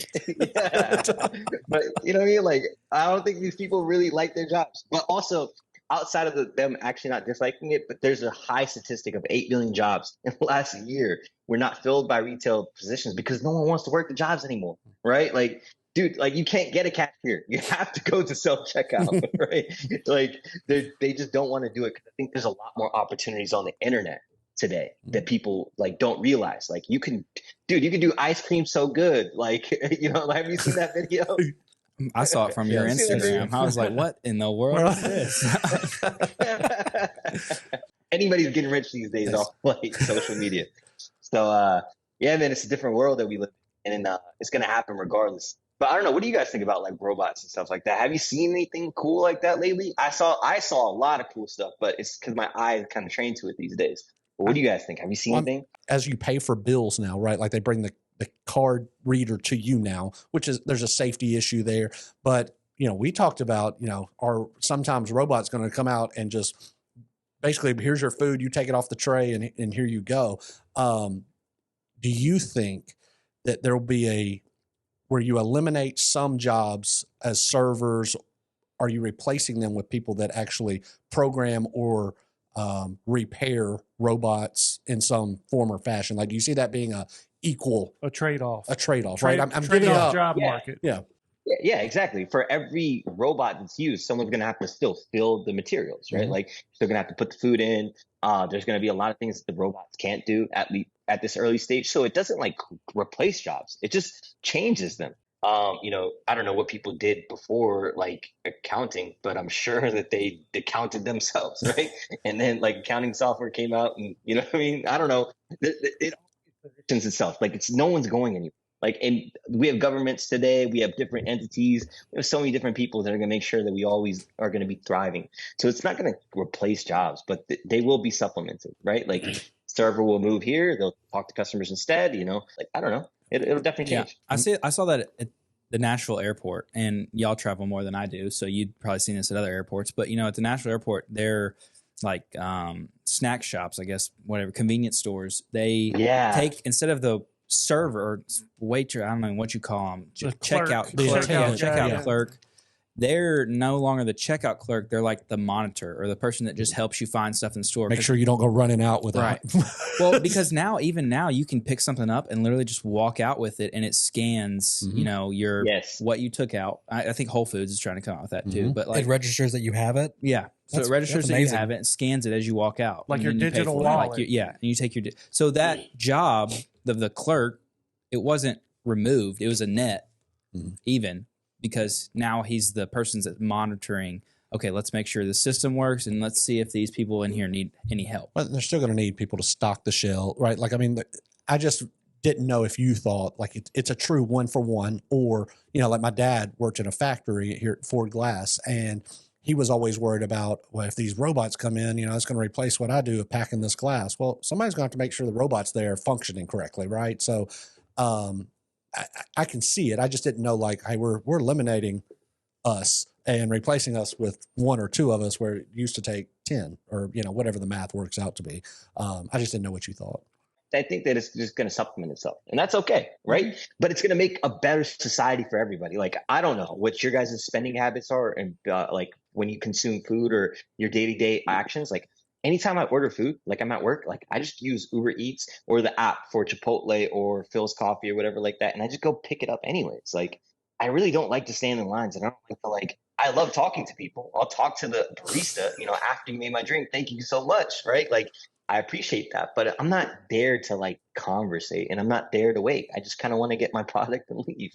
But you know what I mean? Like, I don't think these people really like their jobs. But also, outside of them actually not disliking it, but there's a high statistic of 8 million jobs in the last year were not filled by retail positions because no one wants to work the jobs anymore, right? Like, dude, like you can't get a cashier. You have to go to self-checkout, right? Like they just don't want to do it because I think there's a lot more opportunities on the internet today that people like don't realize. Like you can do ice cream so good. Like, you know, have you seen that video? I saw it from your Instagram. I was like, what in the world is this? Anybody's getting rich these days off like social media. So yeah, man, it's a different world that we live in, and it's gonna happen regardless. But I don't know. What do you guys think about like robots and stuff like that? Have you seen anything cool like that lately? I saw a lot of cool stuff, but it's because my eyes kind of trained to it these days. But what do you guys think? Have you seen anything? As you pay for bills now, right? Like they bring the card reader to you now, which is there's a safety issue there. But you know, we talked about, you know, are sometimes robots going to come out and just basically, here's your food, you take it off the tray, and here you go. Do you think that there will be where you eliminate some jobs as servers? Are you replacing them with people that actually program or repair robots in some form or fashion? Like, do you see that being a trade-off, right? I'm giving up job market. Yeah, exactly. For every robot that's used, someone's going to have to still fill the materials, right? Mm-hmm. Like, you're still going to have to put the food in. There's going to be a lot of things that the robots can't do at this early stage. So it doesn't like replace jobs. It just changes them. You know, I don't know what people did before, like accounting, but I'm sure that they counted themselves, right? And then like accounting software came out, and you know what I mean? I don't know. It positions itself. Like no one's going anywhere. Like, and we have governments today. We have different entities. There's so many different people that are going to make sure that we always are going to be thriving. So it's not going to replace jobs, but they will be supplemented, right? Like server will move here. They'll talk to customers instead, you know, like, I don't know. It'll definitely change. I saw that at the Nashville airport, and y'all travel more than I do. So you'd probably seen this at other airports, but you know, at the Nashville airport, they're like snack shops, I guess, whatever, convenience stores. They take, instead of the server or waiter, I don't know what you call them, checkout clerk. They're no longer the checkout clerk. They're like the monitor or the person that just helps you find stuff in the store. Make sure you don't go running out with it. Well, because even now you can pick something up and literally just walk out with it, and it scans, you know, what you took out. I think Whole Foods is trying to come out with that too. But like, it registers that you have it. Yeah. So it registers that you have it and scans it as you walk out. Like your digital wallet. And you take your so that job of the clerk, it wasn't removed. It was a net even, because now he's the person that's monitoring, okay, let's make sure the system works, and let's see if these people in here need any help. But they're still going to need people to stock the shelf, right? Like, I mean, I just didn't know if you thought like it's a true 1-for-1, or, you know, like my dad worked in a factory here at Ford Glass, and he was always worried about, well, if these robots come in, you know, it's going to replace what I do of packing this glass. Well, somebody's going to have to make sure the robot's there functioning correctly, right? So I can see it. I just didn't know, like, hey, we're eliminating us and replacing us with one or two of us where it used to take 10, or, you know, whatever the math works out to be. I just didn't know what you thought. I think that it's just going to supplement itself, and that's okay, right? But it's going to make a better society for everybody. Like, I don't know what your guys' spending habits are, and like when you consume food or your day-to-day actions. Like, anytime I order food, like I'm at work, like I just use Uber Eats or the app for Chipotle or Phil's Coffee or whatever like that, and I just go pick it up anyways. Like, I really don't like to stand in lines, and I don't like to, like, I love talking to people. I'll talk to the barista, you know, after you made my drink. Thank you so much, right? Like, I appreciate that, but I'm not there to like conversate, and I'm not there to wait. I just kind of want to get my product and leave.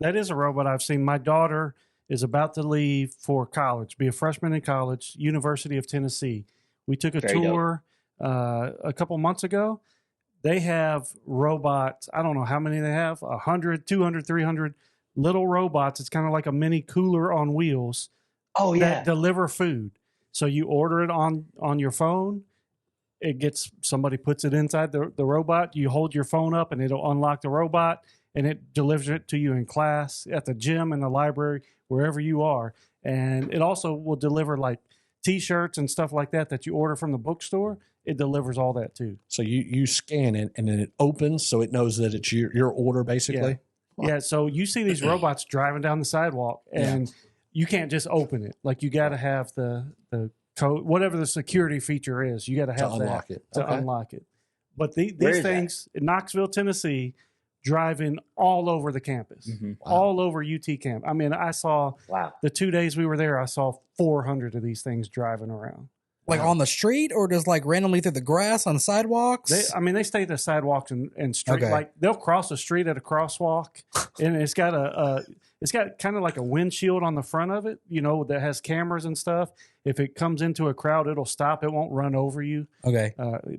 That is a robot I've seen. My daughter is about to leave for college, be a freshman in college, University of Tennessee. We took a tour a couple months ago. They have robots. I don't know how many they have, 100, 200, 300 little robots. It's kind of like a mini cooler on wheels. Oh, yeah. That deliver food. So you order it on your phone. somebody puts it inside the robot. You hold your phone up and it'll unlock the robot, and it delivers it to you in class, at the gym, in the library, wherever you are. And it also will deliver like T-shirts and stuff like that you order from the bookstore. It delivers all that too. So you scan it and then it opens, so it knows that it's your order basically. Yeah. Wow. Yeah, so you see these robots driving down the sidewalk, and you can't just open it. Like, you got to have the code, whatever the security feature is. You got to have unlock that it. to Okay. unlock it. But these is things in Knoxville, Tennessee, driving all over the campus, Mhm. Wow. all over UT camp. I mean, I saw Wow. the 2 days we were there, I saw 400 of these things driving around. Like on the street, or just like randomly through the grass on sidewalks? They stay at the sidewalks and street. Okay. Like, they'll cross the street at a crosswalk, and it's got it's got kind of like a windshield on the front of it, that has cameras and stuff. If it comes into a crowd, it'll stop. It won't run over you. Okay.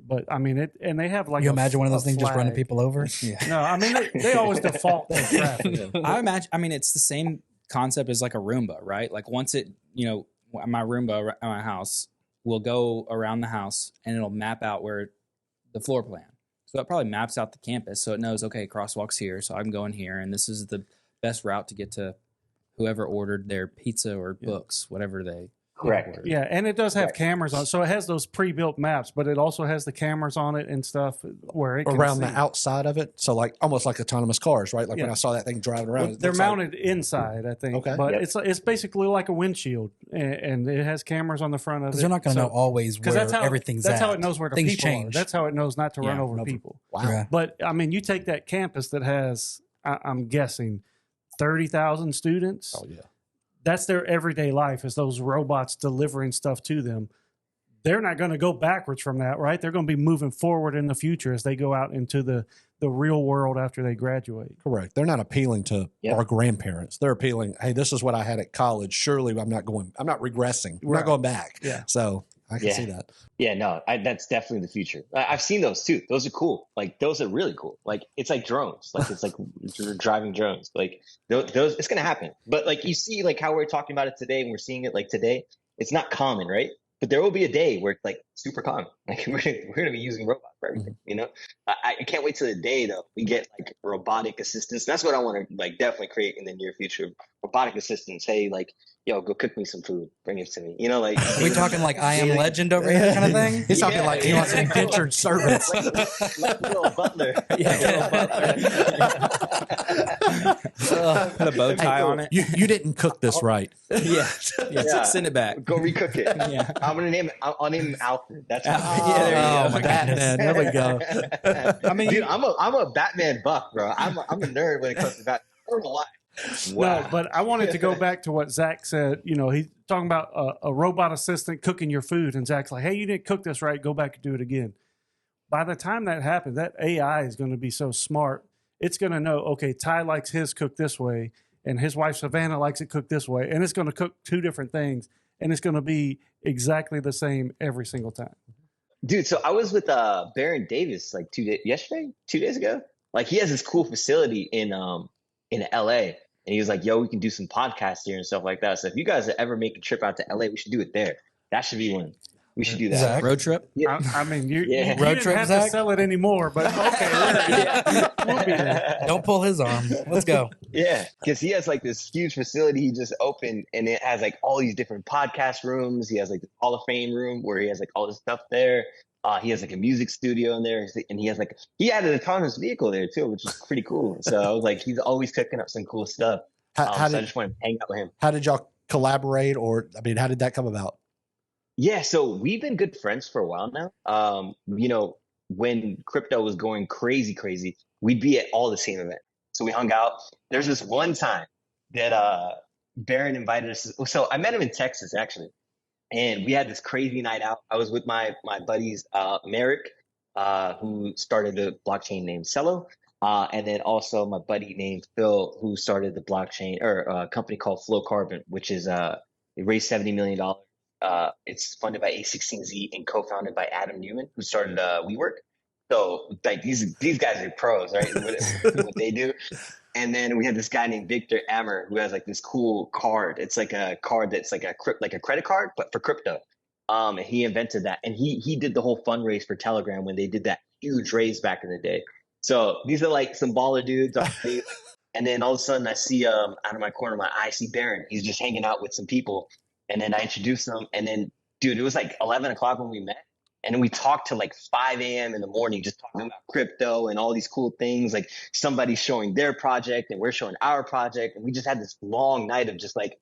But I mean, and they have like You imagine one of those a things just running flag. people over? No, I mean, they always default to traffic. I mean, it's the same concept as like a Roomba, right? Like, once it, my Roomba at my house will go around the house and it'll map out where the floor plan. So it probably maps out the campus. So it knows, okay, crosswalk's here. So I'm going here. And this is the best route to get to whoever ordered their pizza or books, whatever they Correct. ordered. Yeah, and it does have Correct. cameras on, so it has those pre-built maps, but it also has the cameras on it and stuff where it can Around see. the outside of it, so like almost like autonomous cars, right? Like when Yeah. I saw that thing driving around, Well, it they're looks like- mounted inside, I think. Okay. But Yep. it's basically like a windshield, and it has cameras on the front of it. Because they're not going to know always where that's how everything's that's at. how it knows where the Things people change. are. That's how it knows not to run Yeah, over no- people. wow. Yeah. But I mean, you take that campus that has, I'm guessing, 30,000 students. Oh yeah. That's their everyday life, is those robots delivering stuff to them. They're not going to go backwards from that, right? They're going to be moving forward in the future as they go out into the real world after they graduate. Correct. They're not appealing to Yep. our grandparents. They're appealing, hey, this is what I had at college. Surely I'm not regressing. I'm Right. not going back. Yeah. So I can Yeah. see that. Yeah, no, that's definitely the future. I've seen those too. Those are cool. Like, those are really cool. Like, it's like drones. Like, it's like you're driving drones. Like, those it's gonna happen. But like, you see, like how we're talking about it today, and we're seeing it like today. It's not common, right? But there will be a day where it's like super common. Like, we're gonna be using robots for everything. I can't wait till the day though we get like robotic assistants. That's what I want to like definitely create in the near future. Robotic assistants. Hey, like, yo, go cook me some food. Bring it to me. Like, Are we talking like I Am Legend over here kind of thing? He's talking Yeah, like he yeah. wants indentured servants. like little butler. Put a bow tie on it. You didn't cook this right. Yeah. Yeah. Send it back. Go recook it. Yeah. I'll name him Alfred. That's Yeah, there you Oh, go. Batman. There we go. I mean, dude, I'm a Batman buff, bro. I'm a nerd when it comes to Batman. I don't know why. No, but I wanted to go back to what Zach said. He's talking about a robot assistant cooking your food, and Zach's like, hey, you didn't cook this right. Go back and do it again. By the time that happens, that AI is going to be so smart. It's going to know, okay, Ty likes his cooked this way, and his wife Savannah likes it cooked this way, and it's going to cook two different things, and it's going to be exactly the same every single time. Dude, so I was with Baron Davis like 2 days ago. Like, he has this cool facility in LA. And he was like, yo, we can do some podcasts here and stuff like that. So if you guys ever make a trip out to LA, we should do it there. That should be one. We should do that. Zach? Road trip? Yeah. I mean, you Yeah. didn't Road trip, have to Zach? sell it anymore, but okay. We'll be there. Don't pull his arm. Let's go. Yeah, because he has like this huge facility he just opened, and it has like all these different podcast rooms. He has like the Hall of Fame room where he has like all this stuff there. He has like a music studio in there, and he has like he added an autonomous vehicle there too, which is pretty cool. So I was like, he's always cooking up some cool stuff. How So I did just want to hang out with him. how did y'all collaborate, or I mean, how did that come about? Yeah, so we've been good friends for a while now. When crypto was going crazy, we'd be at all the same events. So we hung out. There's this one time that Baron invited us. So I met him in Texas, actually. And we had this crazy night out. I was with my buddies, Merrick, who started the blockchain named Cello. And then also my buddy named Phil, who started the blockchain or a company called Flow Carbon, which is it raised $70 million. It's funded by A16Z and co-founded by Adam Newman, who started WeWork. So like these guys are pros, right? What they do. And then we had this guy named Victor Ammer who has like this cool card. It's like a card that's like a credit card, but for crypto. And he invented that. And he did the whole fundraise for Telegram when they did that huge raise back in the day. So these are like some baller dudes. And then all of a sudden I see out of my corner of my eye, I see Baron. He's just hanging out with some people. And then I introduced him. And then, dude, it was like 11 o'clock when we met. And then we talked till like 5 a.m. in the morning, just talking about crypto and all these cool things. Like somebody's showing their project and we're showing our project. And we just had this long night of just like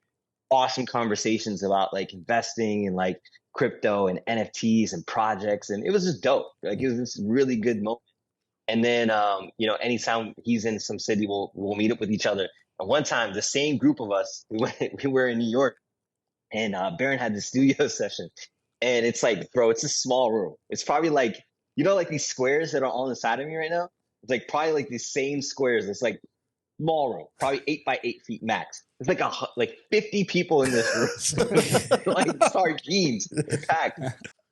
awesome conversations about like investing and like crypto and NFTs and projects. And it was just dope. Like it was this really good moment. And then, anytime he's in some city, we'll meet up with each other. And one time, the same group of us, we were in New York, and Baron had the studio session. And it's like, bro, it's a small room. It's probably like, like these squares that are on the side of me right now. It's like probably like these same squares. It's like small room, probably 8 by 8 feet max. It's like 50 people in this room, like sardines, packed.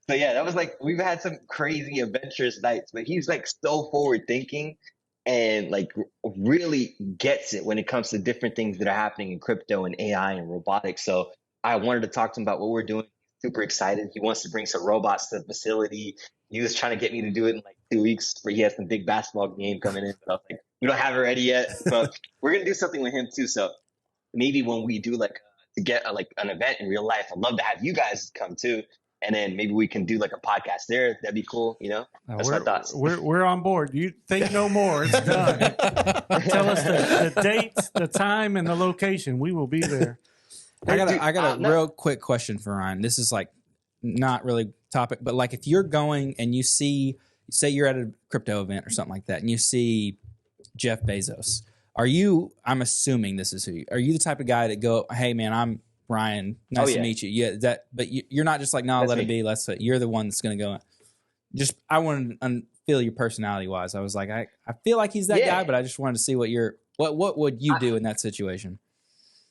So yeah, that was like, we've had some crazy adventurous nights, but he's like so forward thinking and like really gets it when it comes to different things that are happening in crypto and AI and robotics. So I wanted to talk to him about what we're doing. Super excited. He wants to bring some robots to the facility. He was trying to get me to do it in like 2 weeks, but he has some big basketball game coming in. But I was like, we don't have it ready yet, but we're going to do something with him too. So maybe when we do like to get like an event in real life, I'd love to have you guys come too. And then maybe we can do like a podcast there. That'd be cool. That's my thoughts. We're on board. You think no more. It's done. Tell us the date, the time, and the location. We will be there. I got a real quick question for Ryan. This is like not really topic, but like if you're going and you say you're at a crypto event or something like that, and you see Jeff Bezos, I'm assuming this is are you the type of guy that go, hey man, I'm Ryan, nice to meet you. Yeah, but you're not just like, no, let it be. You're the one that's going to go. I wanted to feel your personality wise. I was like, I feel like he's that guy, but I just wanted to see what would you do in that situation?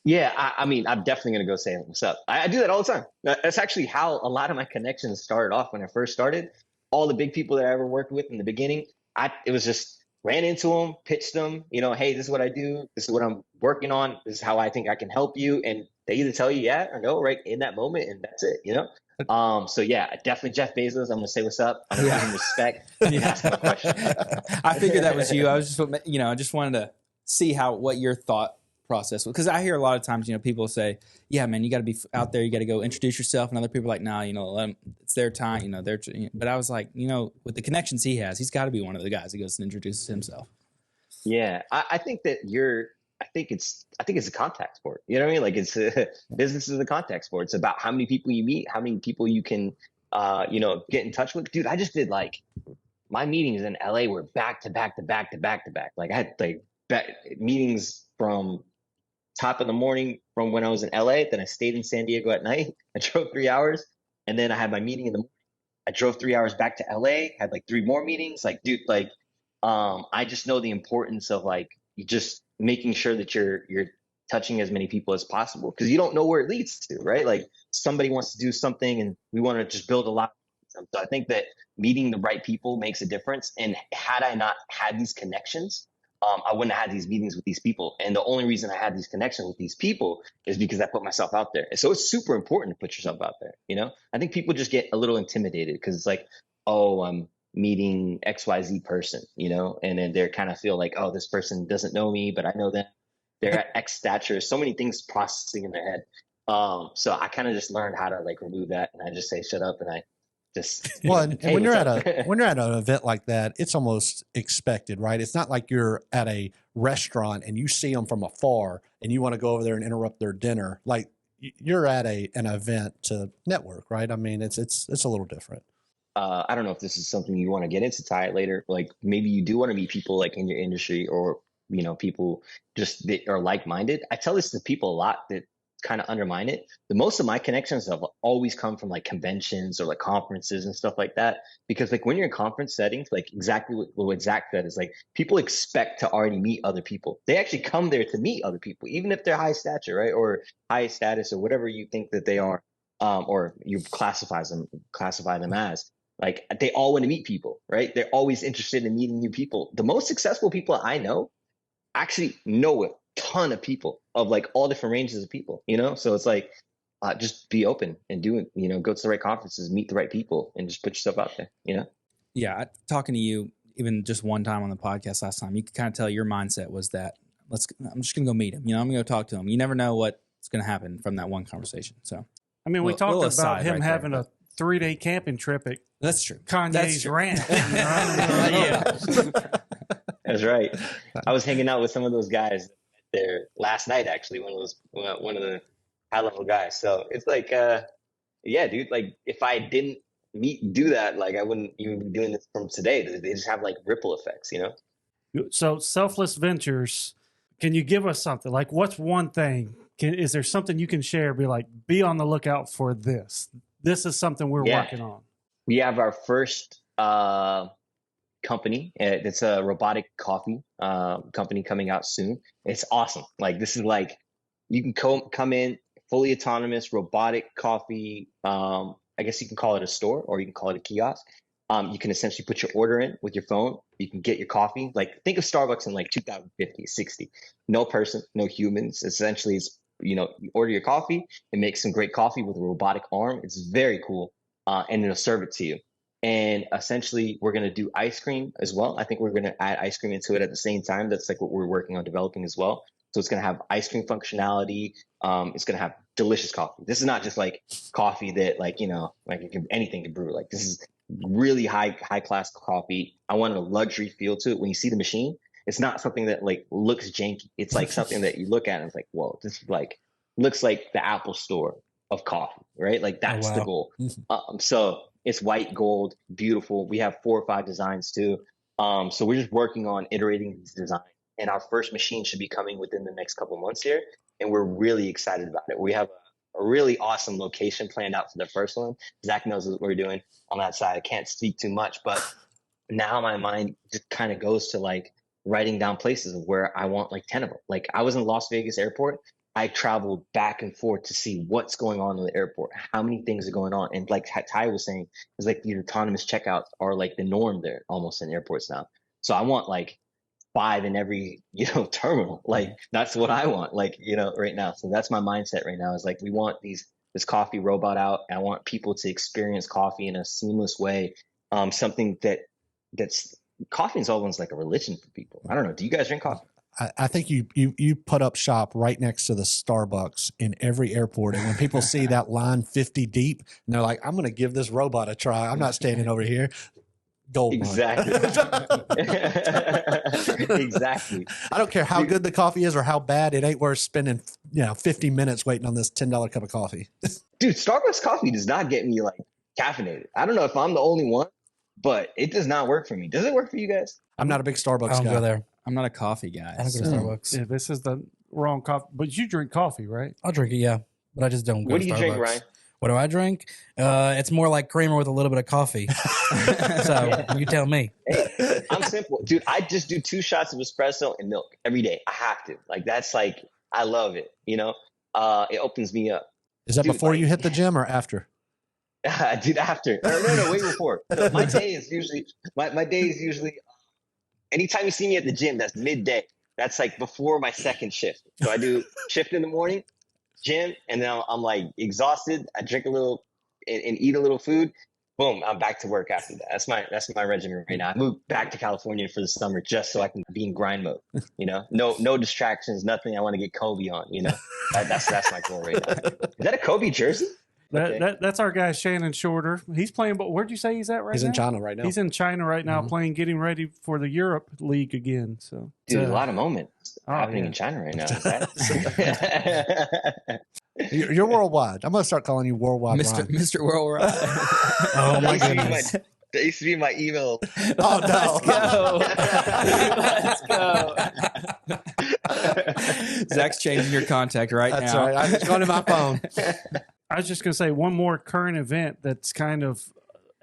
Yeah, I mean, I'm definitely going to go say what's up. I do that all the time. That's actually how a lot of my connections started off when I first started. All the big people that I ever worked with in the beginning, it was just ran into them, pitched them, hey, this is what I do. This is what I'm working on. This is how I think I can help you. And they either tell you yeah or no right in that moment. And that's it, So yeah, definitely Jeff Bezos. I'm going to say what's up. I'm going to give him respect and ask him a question. I figured that was you. I was just, I just wanted to see what your thought process was. Because I hear a lot of times, people say, yeah, man, you got to be out there. You got to go introduce yourself. And other people are like, nah, it's their time. But I was like, with the connections he has, he's got to be one of the guys that goes and introduces himself. Yeah, I think that I think it's a contact sport. You know what I mean? Like business is a contact sport. It's about how many people you meet, how many people you can, get in touch with. Dude, I just did like my meetings in LA were back to back to back to back to back. Like I had like meetings from top of the morning from when I was in LA. Then I stayed in San Diego at night. I drove 3 hours, and then I had my meeting in the morning. I drove 3 hours back to LA. Had like 3 more meetings. Like, dude, like, I just know the importance of like just making sure that you're touching as many people as possible, because you don't know where it leads to, right? Like somebody wants to do something, and we want to just build a lot. So I think that meeting the right people makes a difference. And had I not had these connections, I wouldn't have had these meetings with these people. And the only reason I had these connections with these people is because I put myself out there. And so it's super important to put yourself out there. I think people just get a little intimidated because it's like, oh, I'm meeting XYZ person, and then they kind of feel like, oh, this person doesn't know me, but I know them. They're at X stature. So many things processing in their head. So I kind of just learned how to like remove that. And I just say, shut up. And I just, and when you're at an event like that, it's almost expected, right? It's not like you're at a restaurant and you see them from afar and you want to go over there and interrupt their dinner. Like you're at an event to network, right? I mean, it's a little different. I don't know if this is something you want to get into, Ty, later. Like maybe you do want to meet people like in your industry, or people just that are like-minded. I tell this to people a lot that kind of undermine it. The most of my connections have always come from like conventions or like conferences and stuff like that. Because like when you're in conference settings, like exactly what Zach said is like people expect to already meet other people. They actually come there to meet other people, even if they're high stature, right? Or high status or whatever you think that they are, or you classify them as. Like they all want to meet people, right? They're always interested in meeting new people. The most successful people I know actually know a ton of people of like all different ranges of people, So it's like just be open and do it. Go to the right conferences, meet the right people, and just put yourself out there. Yeah, talking to you even just one time on the podcast last time, you could kind of tell your mindset was that I'm just gonna go meet him. I'm gonna go talk to him. You never know what's gonna happen from that one conversation. So I mean, we talked about him having there, a 3-day camping trip at that's true. Kanye's ranch. Yeah. That's right. I was hanging out with some of those guys there last night, actually, one of the high level guys. So it's like, yeah, dude, like if I didn't do that, like I wouldn't even be doing this from today. They just have like ripple effects, So Selfless Ventures, can you give us something? Like what's one thing? Is there something you can share? Be on the lookout for this. This is something we're working on. We have our first company. It's a robotic coffee company coming out soon. It's awesome. Like this is like you can come in fully autonomous robotic coffee. I guess you can call it a store or you can call it a kiosk. You can essentially put your order in with your phone. You can get your coffee. Like think of Starbucks in like 2050, 60. No person, no humans. Essentially, it's you order your coffee. It makes some great coffee with a robotic arm. It's very cool, and it'll serve it to you. And essentially, we're going to do ice cream as well. I think we're going to add ice cream into it at the same time. That's like what we're working on developing as well. So it's going to have ice cream functionality. It's going to have delicious coffee. This is not just like coffee that like anything can brew. Like this is really high class coffee. I wanted a luxury feel to it. When you see the machine, it's not something that like looks janky. It's like something that you look at and it's like, whoa, this is like looks like the Apple Store of coffee, right? Like that's the goal. So it's white gold, beautiful. We have 4 or 5 designs too. So we're just working on iterating these designs. And our first machine should be coming within the next couple months here. And we're really excited about it. We have a really awesome location planned out for the first one. Zach knows what we're doing on that side. I can't speak too much, but now my mind just kind of goes to like writing down places where I want like 10 of them. Like I was in Las Vegas airport. I traveled back and forth to see what's going on in the airport, how many things are going on. And like Ty was saying, it's like the autonomous checkouts are like the norm there almost in airports now. So I want like 5 in every, terminal. Like that's what I want, like, right now. So that's my mindset right now is like, we want this coffee robot out. And I want people to experience coffee in a seamless way. Something that's coffee is almost like a religion for people. I don't know. Do you guys drink coffee? I think you put up shop right next to the Starbucks in every airport. And when people see that line 50 deep, and they're like, I'm going to give this robot a try. I'm not standing over here. Gold. Exactly. Exactly. I don't care how good the coffee is or how bad. It ain't worth spending 50 minutes waiting on this $10 cup of coffee. Dude, Starbucks coffee does not get me like caffeinated. I don't know if I'm the only one, but it does not work for me. Does it work for you guys? I'm not a big Starbucks I don't guy. go there. I'm not a coffee guy. I don't go to Starbucks. Yeah, this is the wrong coffee. But you drink coffee, right? I'll drink it, yeah, but I just don't go What to do you Starbucks. drink, Ryan? What do I drink? It's more like creamer with a little bit of coffee. So you tell me. Hey, I'm simple. Dude, I just do 2 shots of espresso and milk every day. I have to. Like, that's like, I love it, It opens me up. Is that before you hit the gym or after? Dude, after. No, way before. So my day is usually, anytime you see me at the gym, that's midday. That's like before my second shift. So I do shift in the morning, gym, and then I'm like exhausted. I drink a little and eat a little food. Boom, I'm back to work after that. That's my regimen right now. I moved back to California for the summer just so I can be in grind mode. No distractions, nothing. I want to get Kobe on. That's my goal right now. Is that a Kobe jersey? That's our guy Shannon Shorter. He's playing, but where'd you say he's at right now? He's in China right now. He's in China right now playing, getting ready for the Europe League again. So, dude, a lot of moments happening in China right now. You're worldwide. I'm going to start calling you worldwide, Mr. Worldwide. Oh my goodness. That used to be my email. Oh no! Let's go. Zach's changing your contact right now. That's right. I just going to my phone. I was just going to say one more current event that's kind of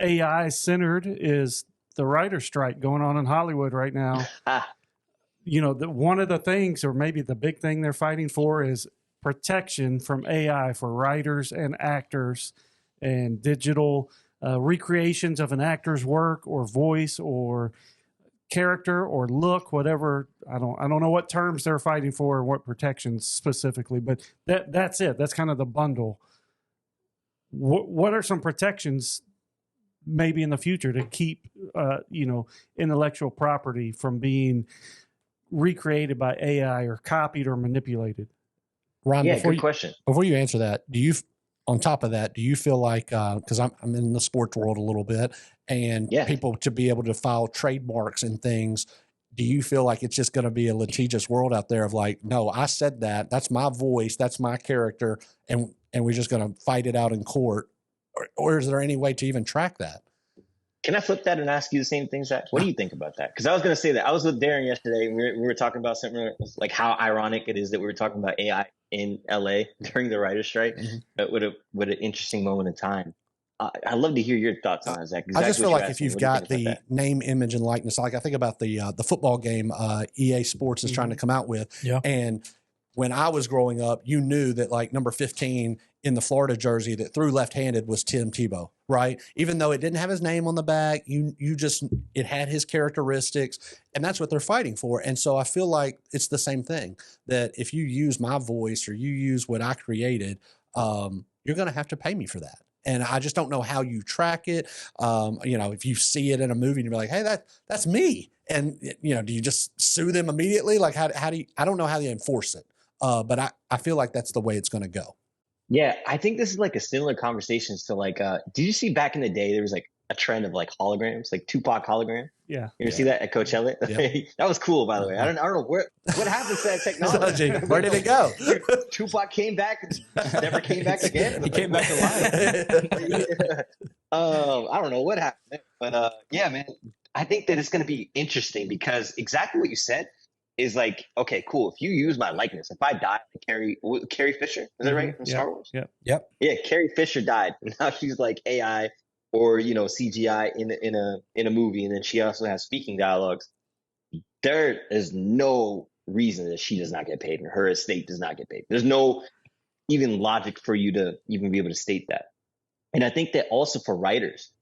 AI centered is the writer's strike going on in Hollywood right now. One of the things, or maybe the big thing they're fighting for, is protection from AI for writers and actors and digital recreations of an actor's work or voice or character or look, whatever. I don't know what terms they're fighting for or what protections specifically, but that's it. That's kind of the bundle what are some protections maybe in the future to keep, intellectual property from being recreated by AI or copied or manipulated? Ron, Yeah, good question. Before you answer that, on top of that, do you feel like, because I'm in the sports world a little bit, and people to be able to file trademarks and things, do you feel like it's just going to be a litigious world out there of like, no, I said that, that's my voice, that's my character, and we're just going to fight it out in court? Or is there any way to even track that? Can I flip that and ask you the same thing, Zach? What do you think about that? Because I was going to say that. I was with Darren yesterday, and we were talking about something like how ironic it is that we were talking about AI in LA during the writer's strike. Mm-hmm. What an interesting moment in time. I'd love to hear your thoughts on that, Zach. I just feel like if you've got the name, image, and likeness, like I think about the football game EA Sports is trying to come out with, and when I was growing up, you knew that like number 15 in the Florida jersey that threw left-handed was Tim Tebow, right? Even though it didn't have his name on the back, it had his characteristics, and that's what they're fighting for. And so I feel like it's the same thing, that if you use my voice or you use what I created, you're going to have to pay me for that. And I just don't know how you track it. If you see it in a movie and you're like, hey, that's me. And, do you just sue them immediately? Like, how do you, I don't know how you enforce it. But I feel like that's the way it's going to go. Yeah, I think this is like a similar conversation to like, did you see back in the day, there was like a trend of like holograms, like Tupac hologram? Yeah. You ever see that at Coachella? Yep. That was cool, by the way. I don't know what happened to that technology. Where did it go? Tupac came back, never came back again. He came back alive. I don't know what happened, but yeah, man, I think that it's going to be interesting because exactly what you said is like, okay, cool. If you use my likeness, if I die, Carrie Fisher, is that right? From Star Wars? Yeah. Yep. Yeah, Carrie Fisher died. And now she's like AI or, CGI in a movie. And then she also has speaking dialogues. There is no reason that she does not get paid and her estate does not get paid. There's no even logic for you to even be able to state that. And I think that also for writers,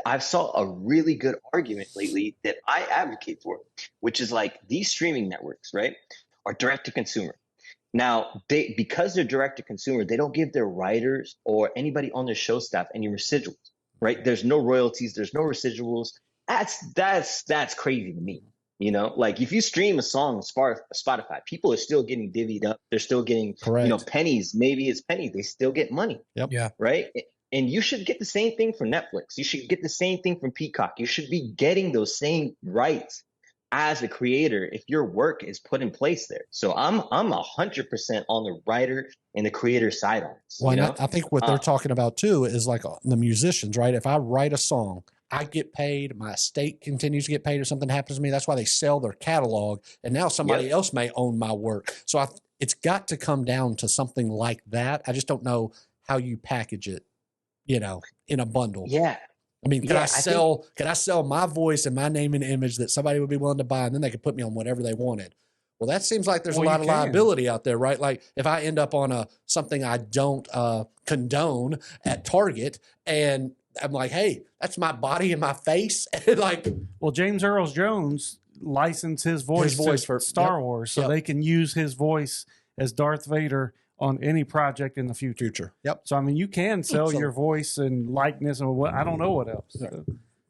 I saw a really good argument lately that I advocate for, which is like these streaming networks, right, are direct to consumer. Now, because they're direct to consumer, they don't give their writers or anybody on their show staff any residuals, right? There's no royalties, there's no residuals. That's crazy to me. Like if you stream a song on Spotify, people are still getting divvied up. They're still getting, pennies. Maybe it's pennies. They still get money. Yep. Yeah. Right. And you should get the same thing from Netflix. You should get the same thing from Peacock. You should be getting those same rights as a creator if your work is put in place there. So I'm 100% on the writer and the creator side on this. Well, I think what they're talking about too is like the musicians, right? If I write a song, I get paid, my estate continues to get paid if something happens to me. That's why they sell their catalog. And now somebody else may own my work. So it's got to come down to something like that. I just don't know how you package it, in a bundle. Yeah. I mean, could I sell my voice and my name and image that somebody would be willing to buy, and then they could put me on whatever they wanted? Well, that seems like there's a lot of liability out there, right? Like if I end up on something I don't condone at Target, and I'm like, hey, that's my body and my face. Well, James Earl Jones licensed his voice for Star Wars, so they can use his voice as Darth Vader on any project in the future. Yep. So, I mean, you can sell your voice and likeness and what, I don't know what else.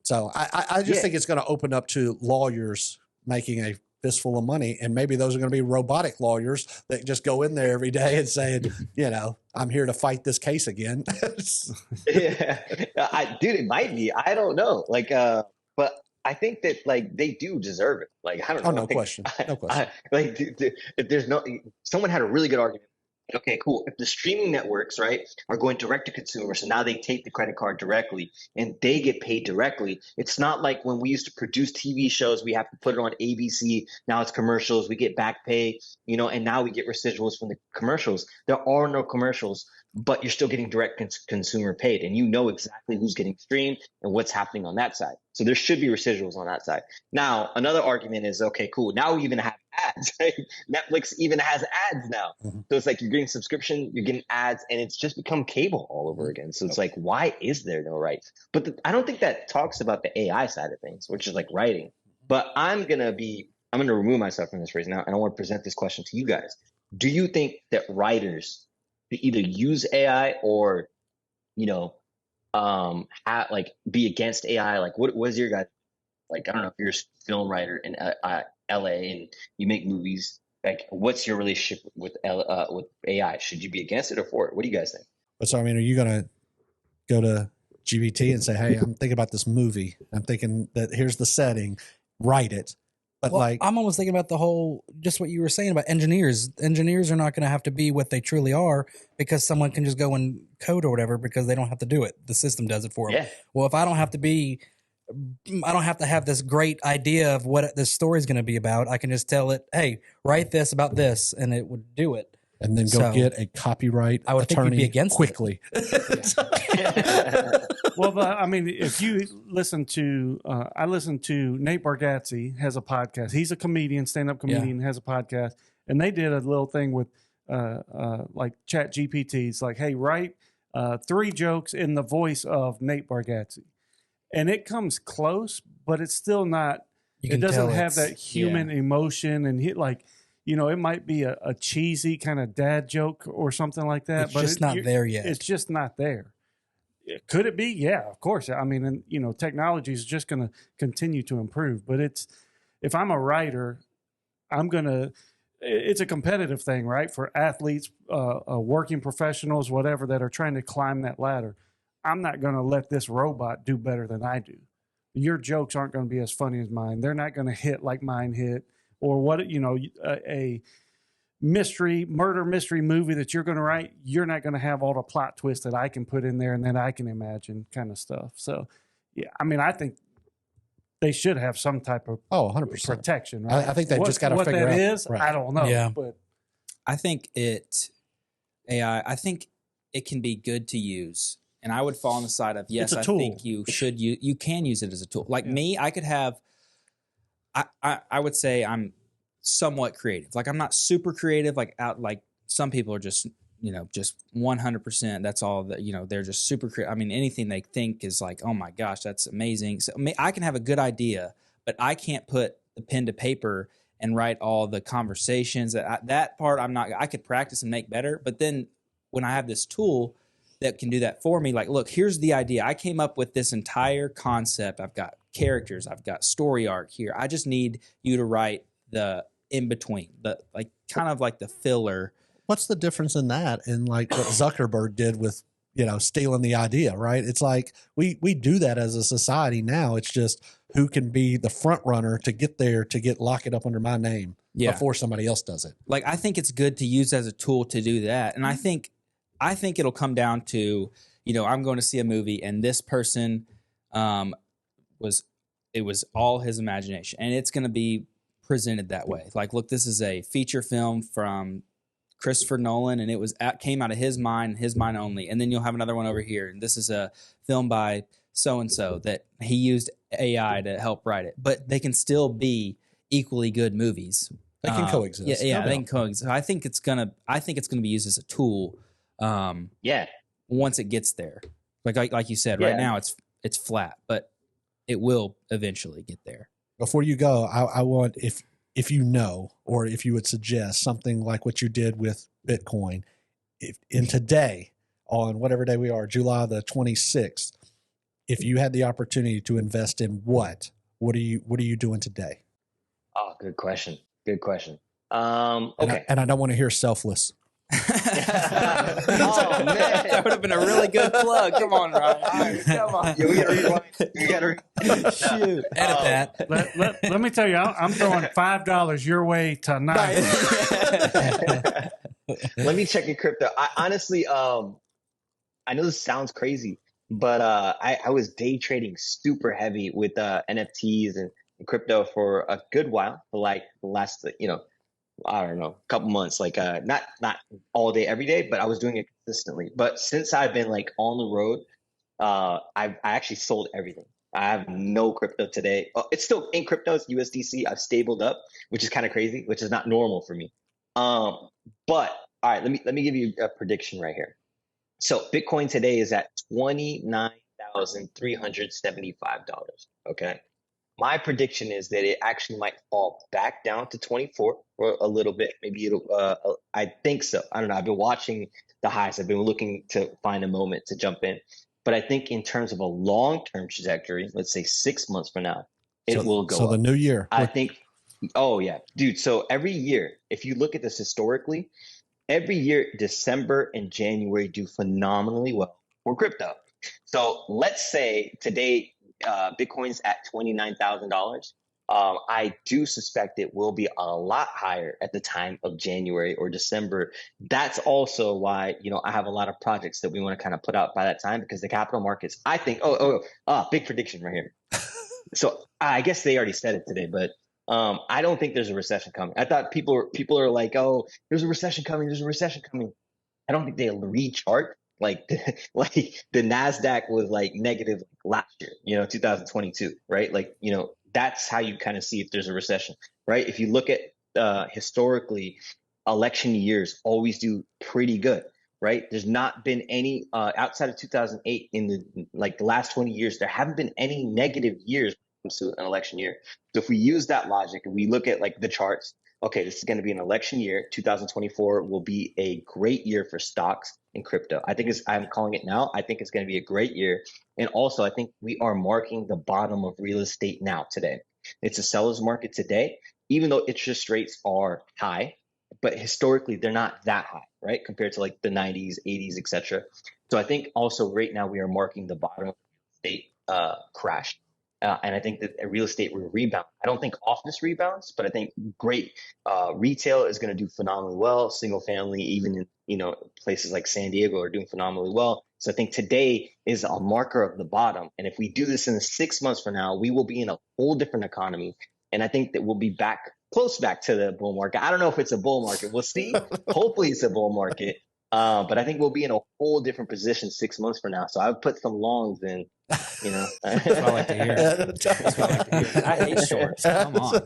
So I just think it's going to open up to lawyers making a fistful of money. And maybe those are going to be robotic lawyers that just go in there every day and saying, I'm here to fight this case again. Yeah, dude, it might be. I don't know. But I think that they do deserve it. I don't know. Oh, no question. No question. If there's someone had a really good argument. Okay, cool. If the streaming networks, right, are going direct to consumer, so now they take the credit card directly and they get paid directly. It's not like when we used to produce TV shows, we have to put it on ABC. Now it's commercials. We get back pay, and now we get residuals from the commercials. There are no commercials, but you're still getting direct consumer paid, and you know exactly who's getting streamed and what's happening on that side. So there should be residuals on that side. Now, another argument is, okay, cool. Now we even have ads. Right? Netflix even has ads now. Mm-hmm. So it's like you're getting subscription, you're getting ads, and it's just become cable all over again. So it's like, why is there no rights? But I don't think that talks about the AI side of things, which is like writing. But I'm going to remove myself from this phrase now, and I want to present this question to you guys. Do you think that writers either use AI or like be against AI? Like, what is your guys like? I don't know if you're a film writer in LA and you make movies. Like, what's your relationship with with AI? Should you be against it or for it? What do you guys think? But so, I mean, are you going to go to GBT and say, hey, I'm thinking about this movie. I'm thinking that here's the setting, write it. But Well, like, I'm almost thinking about the whole, just what you were saying about engineers. Engineers are not going to have to be what they truly are because someone can just go and code or whatever because they don't have to do it. The system does it for them. Yeah. Well, if I don't have to have this great idea of what this story is going to be about. I can just tell it, hey, write this about this, and it would do it. and then go get a copyright I would think you'd attorney be against quickly. Well, but I mean, if you listen to, I listen to Nate Bargatze has a podcast. He's a comedian, stand-up comedian, has a podcast, and they did a little thing with like Chat GPT. It's like, hey, write 3 jokes in the voice of Nate Bargatze, and it comes close, but it's still not. It doesn't have that human emotion, and it might be a cheesy kind of dad joke or something like that. It's but just not there yet. It's just not there. Could it be? Yeah, of course. I mean, and technology is just going to continue to improve. But if I'm a writer, it's a competitive thing, right? For athletes, working professionals, whatever, that are trying to climb that ladder. I'm not going to let this robot do better than I do. Your jokes aren't going to be as funny as mine. They're not going to hit like mine hit. Or a murder mystery movie that you're going to write, you're not going to have all the plot twists that I can put in there and then I can imagine kind of stuff. So, yeah, I mean, I think they should have some type of 100% protection. Right? I think they just got to figure out what that is. Right. I don't know. Yeah. But I think AI, I think it can be good to use. And I would fall on the side of, yes, I think you can use it as a tool. Like me, I could have, I would say I'm somewhat creative. Like I'm not super creative, like some people are just 100%. That's all that, they're just super creative. I mean, anything they think is like, oh my gosh, that's amazing. So I can have a good idea, but I can't put the pen to paper and write all the conversations. That part I could practice and make better. But then when I have this tool that can do that for me, like, look, here's the idea. I came up with this entire concept. I've got characters. I've got story arc here. I just need you to write the in between, kind of like the filler. What's the difference in that and like what Zuckerberg did with, stealing the idea, right? It's like we do that as a society now. It's just who can be the front runner to get there, to lock it up under my name before somebody else does it. Like, I think it's good to use as a tool to do that. And I think it'll come down to, I'm going to see a movie and this person it was all his imagination, and it's going to be presented that way. Like, look, this is a feature film from Christopher Nolan, and came out of his mind only. And then you'll have another one over here, and this is a film by so-and-so that he used AI to help write it. But they can still be equally good movies. They can coexist. Yeah, they can coexist. I think it's gonna be used as a tool. Once it gets there, like you said, right now it's flat, but it will eventually get there. Before you go, I want, if or if you would suggest something like what you did with Bitcoin, in today, on whatever day we are, July the 26th, if you had the opportunity to invest in what are you doing today? Oh, good question. Okay. And I don't want to hear selfless. Oh, man. That would have been a really good plug. Come on, Ryan. Come on. Yeah, we gotta rewind. Shoot. Edit that. let me tell you, I'm throwing $5 your way tonight. Let me check your crypto. I honestly, I know this sounds crazy, but I was day trading super heavy with NFTs and crypto for a good while, for like the last, I don't know, couple months, like not all day, every day, but I was doing it consistently. But since I've been like on the road, I actually sold everything. I have no crypto today. It's still in crypto, it's USDC. I've stabled up, which is kind of crazy, which is not normal for me. But all right, let me give you a prediction right here. So Bitcoin today is at $29,375. Okay. my prediction is that it actually might fall back down to 24 for a little bit. Maybe it'll, I think so. I don't know. I've been watching the highs. I've been looking to find a moment to jump in. But I think in terms of a long-term trajectory, let's say 6 months from now, it will go up. So the new year. I think, oh yeah, dude. So every year, if you look at this historically, every year, December and January do phenomenally well for crypto. So let's say today, Bitcoin's at $29,000. I do suspect it will be a lot higher at the time of January or December. That's also why, I have a lot of projects that we want to kind of put out by that time, because the capital markets, I think, big prediction right here. So I guess they already said it today, but I don't think there's a recession coming. I thought people are like, oh, there's a recession coming. There's a recession coming. I don't think they'll rechart. Like the NASDAQ was like negative last year, 2022, right? Like, that's how you kind of see if there's a recession, right? If you look at historically, election years always do pretty good, right? There's not been any outside of 2008 in the last 20 years, there haven't been any negative years to an election year. So if we use that logic and we look at like the charts, okay, this is going to be an election year. 2024 will be a great year for stocks and crypto. I'm calling it now. I think it's going to be a great year. And also, I think we are marking the bottom of real estate now today. It's a seller's market today, even though interest rates are high, but historically they're not that high, right? Compared to like the 90s, 80s, etc. So I think also right now we are marking the bottom of real estate crash. And I think that real estate will rebound. I don't think office rebounds, but I think great retail is going to do phenomenally well. Single family, even in places like San Diego, are doing phenomenally well. So I think today is a marker of the bottom. And if we do this in 6 months from now, we will be in a whole different economy. And I think that we'll be close back to the bull market. I don't know if it's a bull market. We'll see. Hopefully it's a bull market. But I think we'll be in a whole different position 6 months from now. So I've put some longs in. That's what I like to hear. That's what I like to hear. I hate shorts. Come on.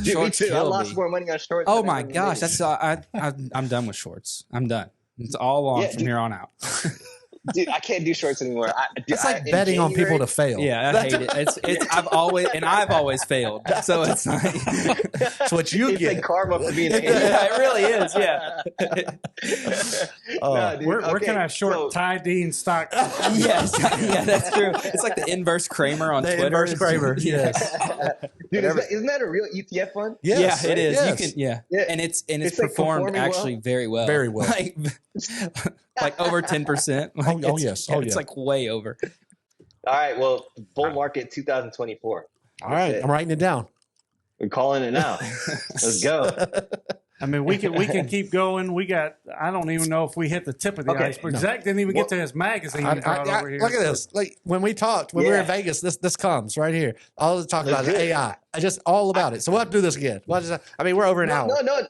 Dude, Shorts me too. I kill lost me. more money on shorts. Oh than my I ever gosh, made. I'm done with shorts. I'm done. It's all long from here on out. Dude, I can't do shorts anymore. It's like betting on people to fail. Yeah, I hate it. It's I've always failed. So it's like It's what you it's get. like karma for being an idiot. yeah, it really is. Yeah. No, dude, Where can I short so- Ty Dean stock? Yes. Yeah, that's true. It's like the inverse Kramer on The Twitter. inverse Kramer, yes. Dude, isn't that a real ETF fund? Yes, yeah, it is. yes. You can, Yeah. and it's It's like performed performing actually well. very well. Very well. Like over 10%. Like Oh, yes. Oh, it's yeah. like way over. All right. Well, bull market 2024. All right, I'm writing it down. We're calling it now. Let's go. I mean, we can keep going. I don't even know if we hit the tip of the Okay, iceberg. no. Zach didn't even get to his magazine he brought over here. Look at this. Like when we talked, when we were in Yeah. Vegas, this comes right here. All the talk about Let's is do it. AI. Just all about it. So we'll have to do this again. We're over an hour. No.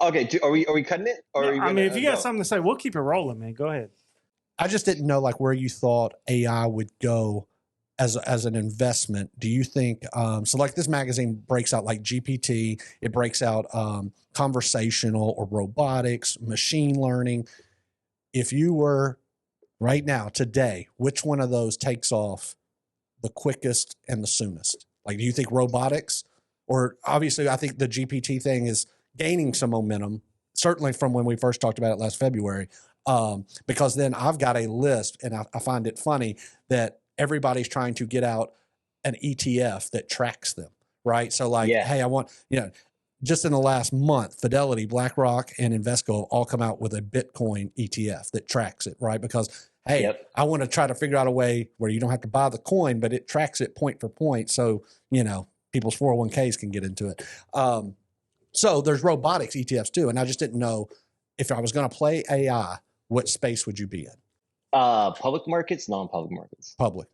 Okay. Are we cutting it? Or are we I mean, if you got go? something to say, we'll keep it rolling, man. Go ahead. I just didn't know like where you thought AI would go as an investment. Do you think so like this magazine breaks out like GPT, it breaks out conversational or robotics, machine learning. If you were right now today, which one of those takes off the quickest and the soonest? Like, do you think robotics, or obviously I think the GPT thing is gaining some momentum, certainly from when we first talked about it last February. Because then I've got a list, and I find it funny that everybody's trying to get out an ETF that tracks them, right? So like, Yeah. hey, I want, just in the last month, Fidelity, BlackRock, and Invesco have all come out with a Bitcoin ETF that tracks it, right? Because, hey, Yep. I want to try to figure out a way where you don't have to buy the coin, but it tracks it point for point. So, people's 401ks can get into it. So there's robotics ETFs too. And I just didn't know if I was going to play AI, what space would you be in? Public markets, non-public markets. Public.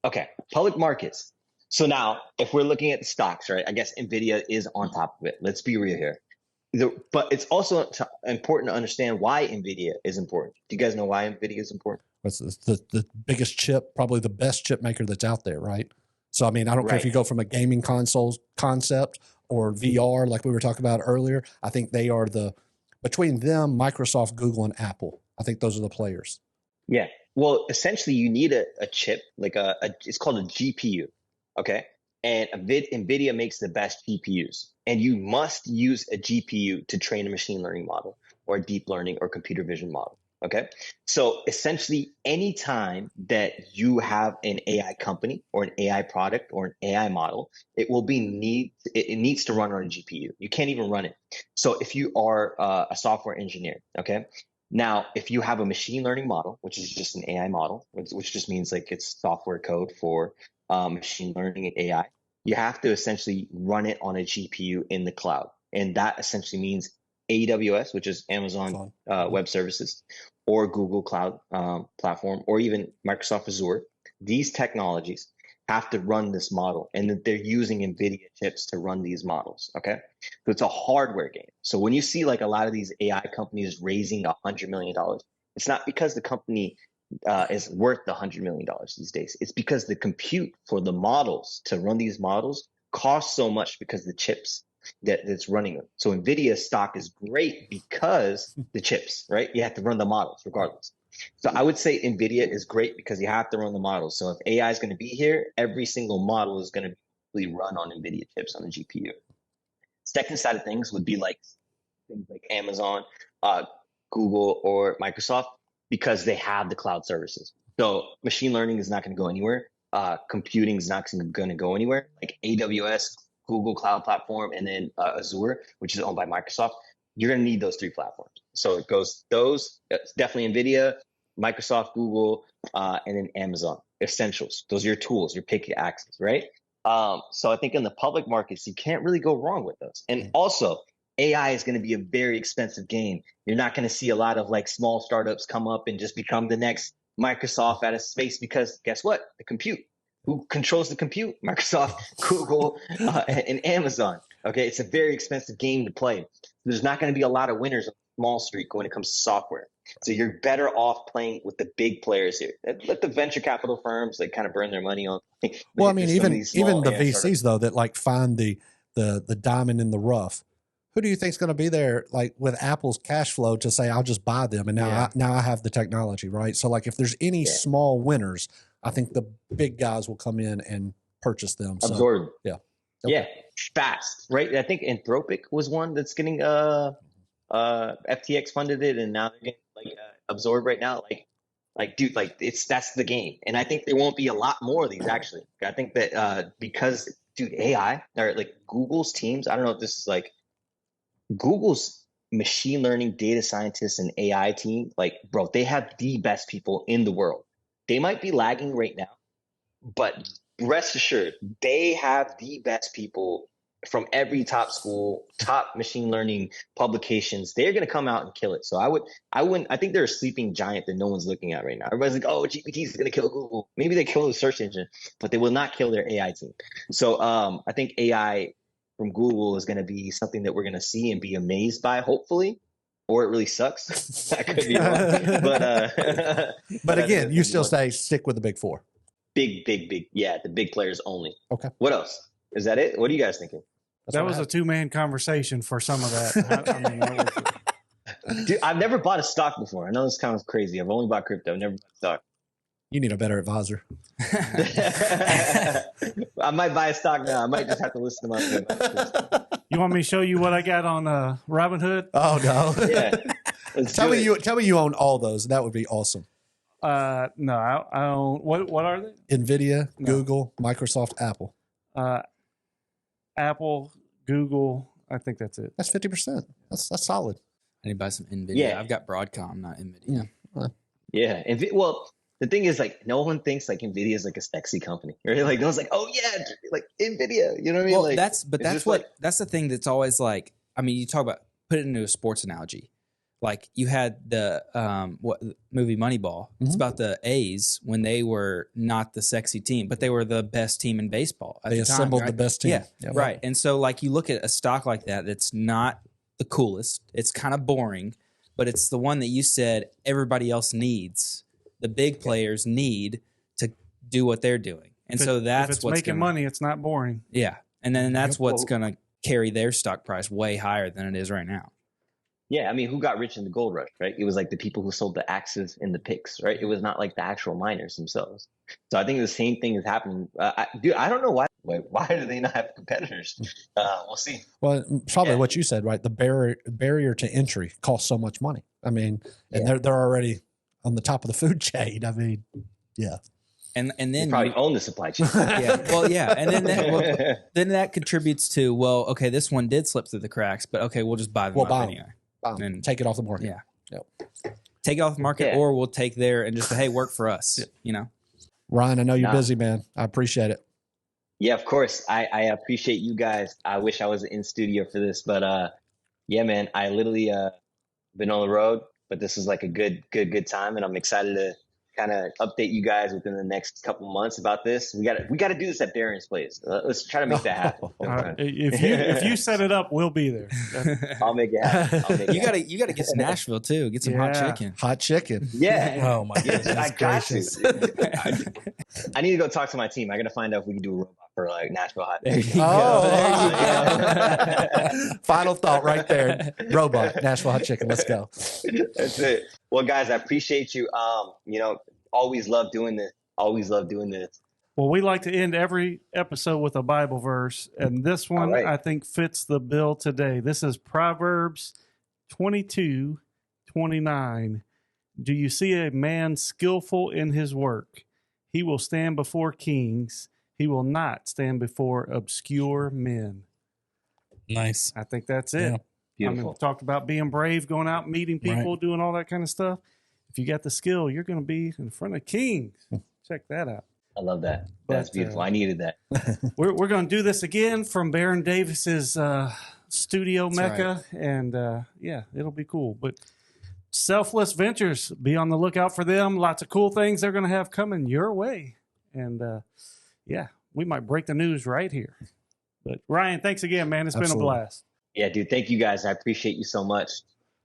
Okay, public markets. So now, if we're looking at the stocks, right? I guess Nvidia is on top of it. Let's be real here. But it's also important to understand why Nvidia is important. Do you guys know why Nvidia is important? What's the biggest chip, probably the best chip maker that's out there, right? So, I mean, I don't care if Right. you go from a gaming console concept or VR, like we were talking about earlier. I think they are between them, Microsoft, Google, and Apple. I think those are the players. Yeah. Well, essentially, you need a chip, like it's called a GPU. Okay. And NVIDIA makes the best GPUs. And you must use a GPU to train a machine learning model or a deep learning or computer vision model. Okay. So essentially, anytime that you have an AI company or an AI product or an AI model, it needs to run on a GPU. You can't even run it. So if you are a software engineer, okay, now if you have a machine learning model, which is just an AI model, which just means like it's software code for machine learning and AI, you have to essentially run it on a GPU in the cloud. And that essentially means AWS, which is Amazon Web Services, or Google Cloud Platform, or even Microsoft Azure. These technologies have to run this model, and that they're using NVIDIA chips to run these models, okay? So it's a hardware game. So when you see like a lot of these AI companies raising $100 million, it's not because the company is worth $100 million these days. It's because the compute for the models to run these models costs so much because the chips that's running them. So NVIDIA stock is great because the chips, right? You have to run the models regardless. So I would say NVIDIA is great because you have to run the models. So if AI is going to be here, every single model is going to be run on NVIDIA chips on the GPU. Second side of things would be like things like Amazon, Google, or Microsoft, because they have the cloud services. So machine learning is not going to go anywhere. Computing is not going to go anywhere. Like AWS, Google Cloud Platform, and then Azure, which is owned by Microsoft. You're going to need those three platforms. So it goes definitely NVIDIA, Microsoft, Google, and then Amazon. Essentials. Those are your tools, your pick axes, right? So I think in the public markets, you can't really go wrong with those. And also, AI is going to be a very expensive game. You're not going to see a lot of like small startups come up and just become the next Microsoft out of space, because guess what? The compute. Who controls the compute? Microsoft, Google, and Amazon. Okay, it's a very expensive game to play. There's not going to be a lot of winners on Wall Street when it comes to software. So you're better off playing with the big players here. Let the venture capital firms like kind of burn their money on. Well, I mean, even the VCs though that like find the diamond in the rough. Who do you think is going to be there, like with Apple's cash flow, to say I'll just buy them, and now I have the technology, right? So like if there's any small winners, I think the big guys will come in and purchase them. So, absorb. Yeah. Okay. Yeah. Fast, right? I think Anthropic was one that's getting FTX funded it, and now they're getting like absorbed right now. Like dude, like that's the game. And I think there won't be a lot more of these actually. I think that because dude, AI or like Google's teams, I don't know if this is like Google's machine learning data scientists and AI team, like bro, they have the best people in the world. They might be lagging right now, but rest assured, they have the best people from every top school, top machine learning publications. They're going to come out and kill it. So I think they're a sleeping giant that no one's looking at right now. Everybody's like, oh, GPT is going to kill Google. Maybe they kill the search engine, but they will not kill their AI team. So I think AI from Google is going to be something that we're going to see and be amazed by, hopefully. Or it really sucks. I could be wrong. But again, you still say stick with the big four. Big. Yeah, the big players only. Okay. What else? Is that it? What are you guys thinking? That was a two-man conversation for some of that. I mean, that was, dude, I've never bought a stock before. I know this sounds crazy. I've only bought crypto. I've never bought stock. You need a better advisor. I might buy a stock now. I might just have to listen to my. You want me to show you what I got on Robinhood? Oh no! Yeah. Tell me you own all those. That would be awesome. No, I own what are they? NVIDIA, Google, Microsoft, Apple. Apple, Google. I think that's it. That's 50%. That's solid. I need to buy some NVIDIA. Yeah. I've got Broadcom, not NVIDIA. Yeah. Well, the thing is, like, no one thinks like NVIDIA is like a sexy company, right? Like, no one's like, oh yeah, like NVIDIA. You know what I mean? Well, like, that's the thing that's always like. I mean, you talk about put it into a sports analogy. Like you had the movie Moneyball. It's about the A's when they were not the sexy team, but they were the best team in baseball. They assembled the best team. Yeah, right. And so like you look at a stock like that, that's not the coolest. It's kind of boring, but it's the one that you said everybody else needs. The big players need to do what they're doing. And so that's if it's what's making money, it's not boring. Yeah. And then that's what's going to carry their stock price way higher than it is right now. Yeah, I mean, who got rich in the gold rush, right? It was like the people who sold the axes and the picks, right? It was not like the actual miners themselves. So I think the same thing is happening. Dude, I don't know why why do they not have competitors? We'll see. Well, probably what you said, right? The barrier to entry costs so much money. I mean, and they're already on the top of the food chain. I mean, yeah. And then you probably own the supply chain. Then that contributes to, well, okay, this one did slip through the cracks, but okay, we'll just buy them up anyway. And take it off the market. Yeah. Yep. Take it off the market, or we'll take there and just say, hey, work for us. You know. Ryan, I know you're busy, man. I appreciate it. Yeah, of course. I appreciate you guys. I wish I was in studio for this, but yeah, man, I literally been on the road, but this is like a good time, and I'm excited to kind of update you guys within the next couple months about this. We got to do this at Darren's place. Let's try to make that happen. If you set it up, we'll be there. I'll make it happen. You gotta get to Nashville too. Get some hot chicken. Hot chicken. Yeah. Oh my goodness, I got to. I need to go talk to my team. I got to find out if we can do a robot for like Nashville hot. There you go. Final thought right there. Robot, Nashville hot chicken. Let's go. That's it. Well, guys, I appreciate you. Always love doing this. Well, we like to end every episode with a Bible verse, and this one I think fits the bill today. This is Proverbs 22:29. Do you see a man skillful in his work? He will stand before kings. He will not stand before obscure men. Nice. I think that's it. Yeah. Beautiful. I mean, we talked about being brave, going out, meeting people, doing all that kind of stuff. If you got the skill, you're going to be in front of kings. Check that out. I love that. That's beautiful. I needed that. We're going to do this again from Baron Davis's studio Mecca, and it'll be cool. But Selfless Ventures, be on the lookout for them. Lots of cool things they're going to have coming your way, and we might break the news right here. But Ryan, thanks again, man. It's been a blast. Yeah, dude. Thank you guys. I appreciate you so much.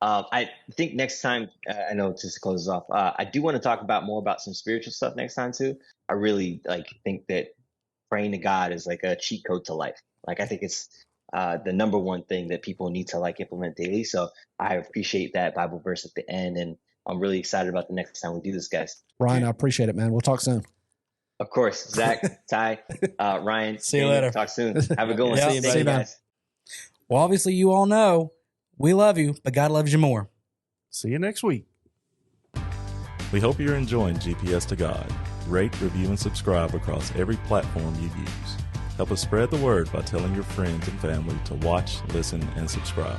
I think next time, I know just to close this off, I do want to talk more about some spiritual stuff next time too. I really think that praying to God is like a cheat code to life. Like I think it's the number one thing that people need to implement daily. So I appreciate that Bible verse at the end, and I'm really excited about the next time we do this, guys. Ryan, I appreciate it, man. We'll talk soon. Of course, Zach, Ty, Ryan. See you later. Talk soon. Have a good one. Yeah, See you, guys. Well, obviously, you all know we love you, but God loves you more. See you next week. We hope you're enjoying GPS to God. Rate, review, and subscribe across every platform you use. Help us spread the word by telling your friends and family to watch, listen, and subscribe.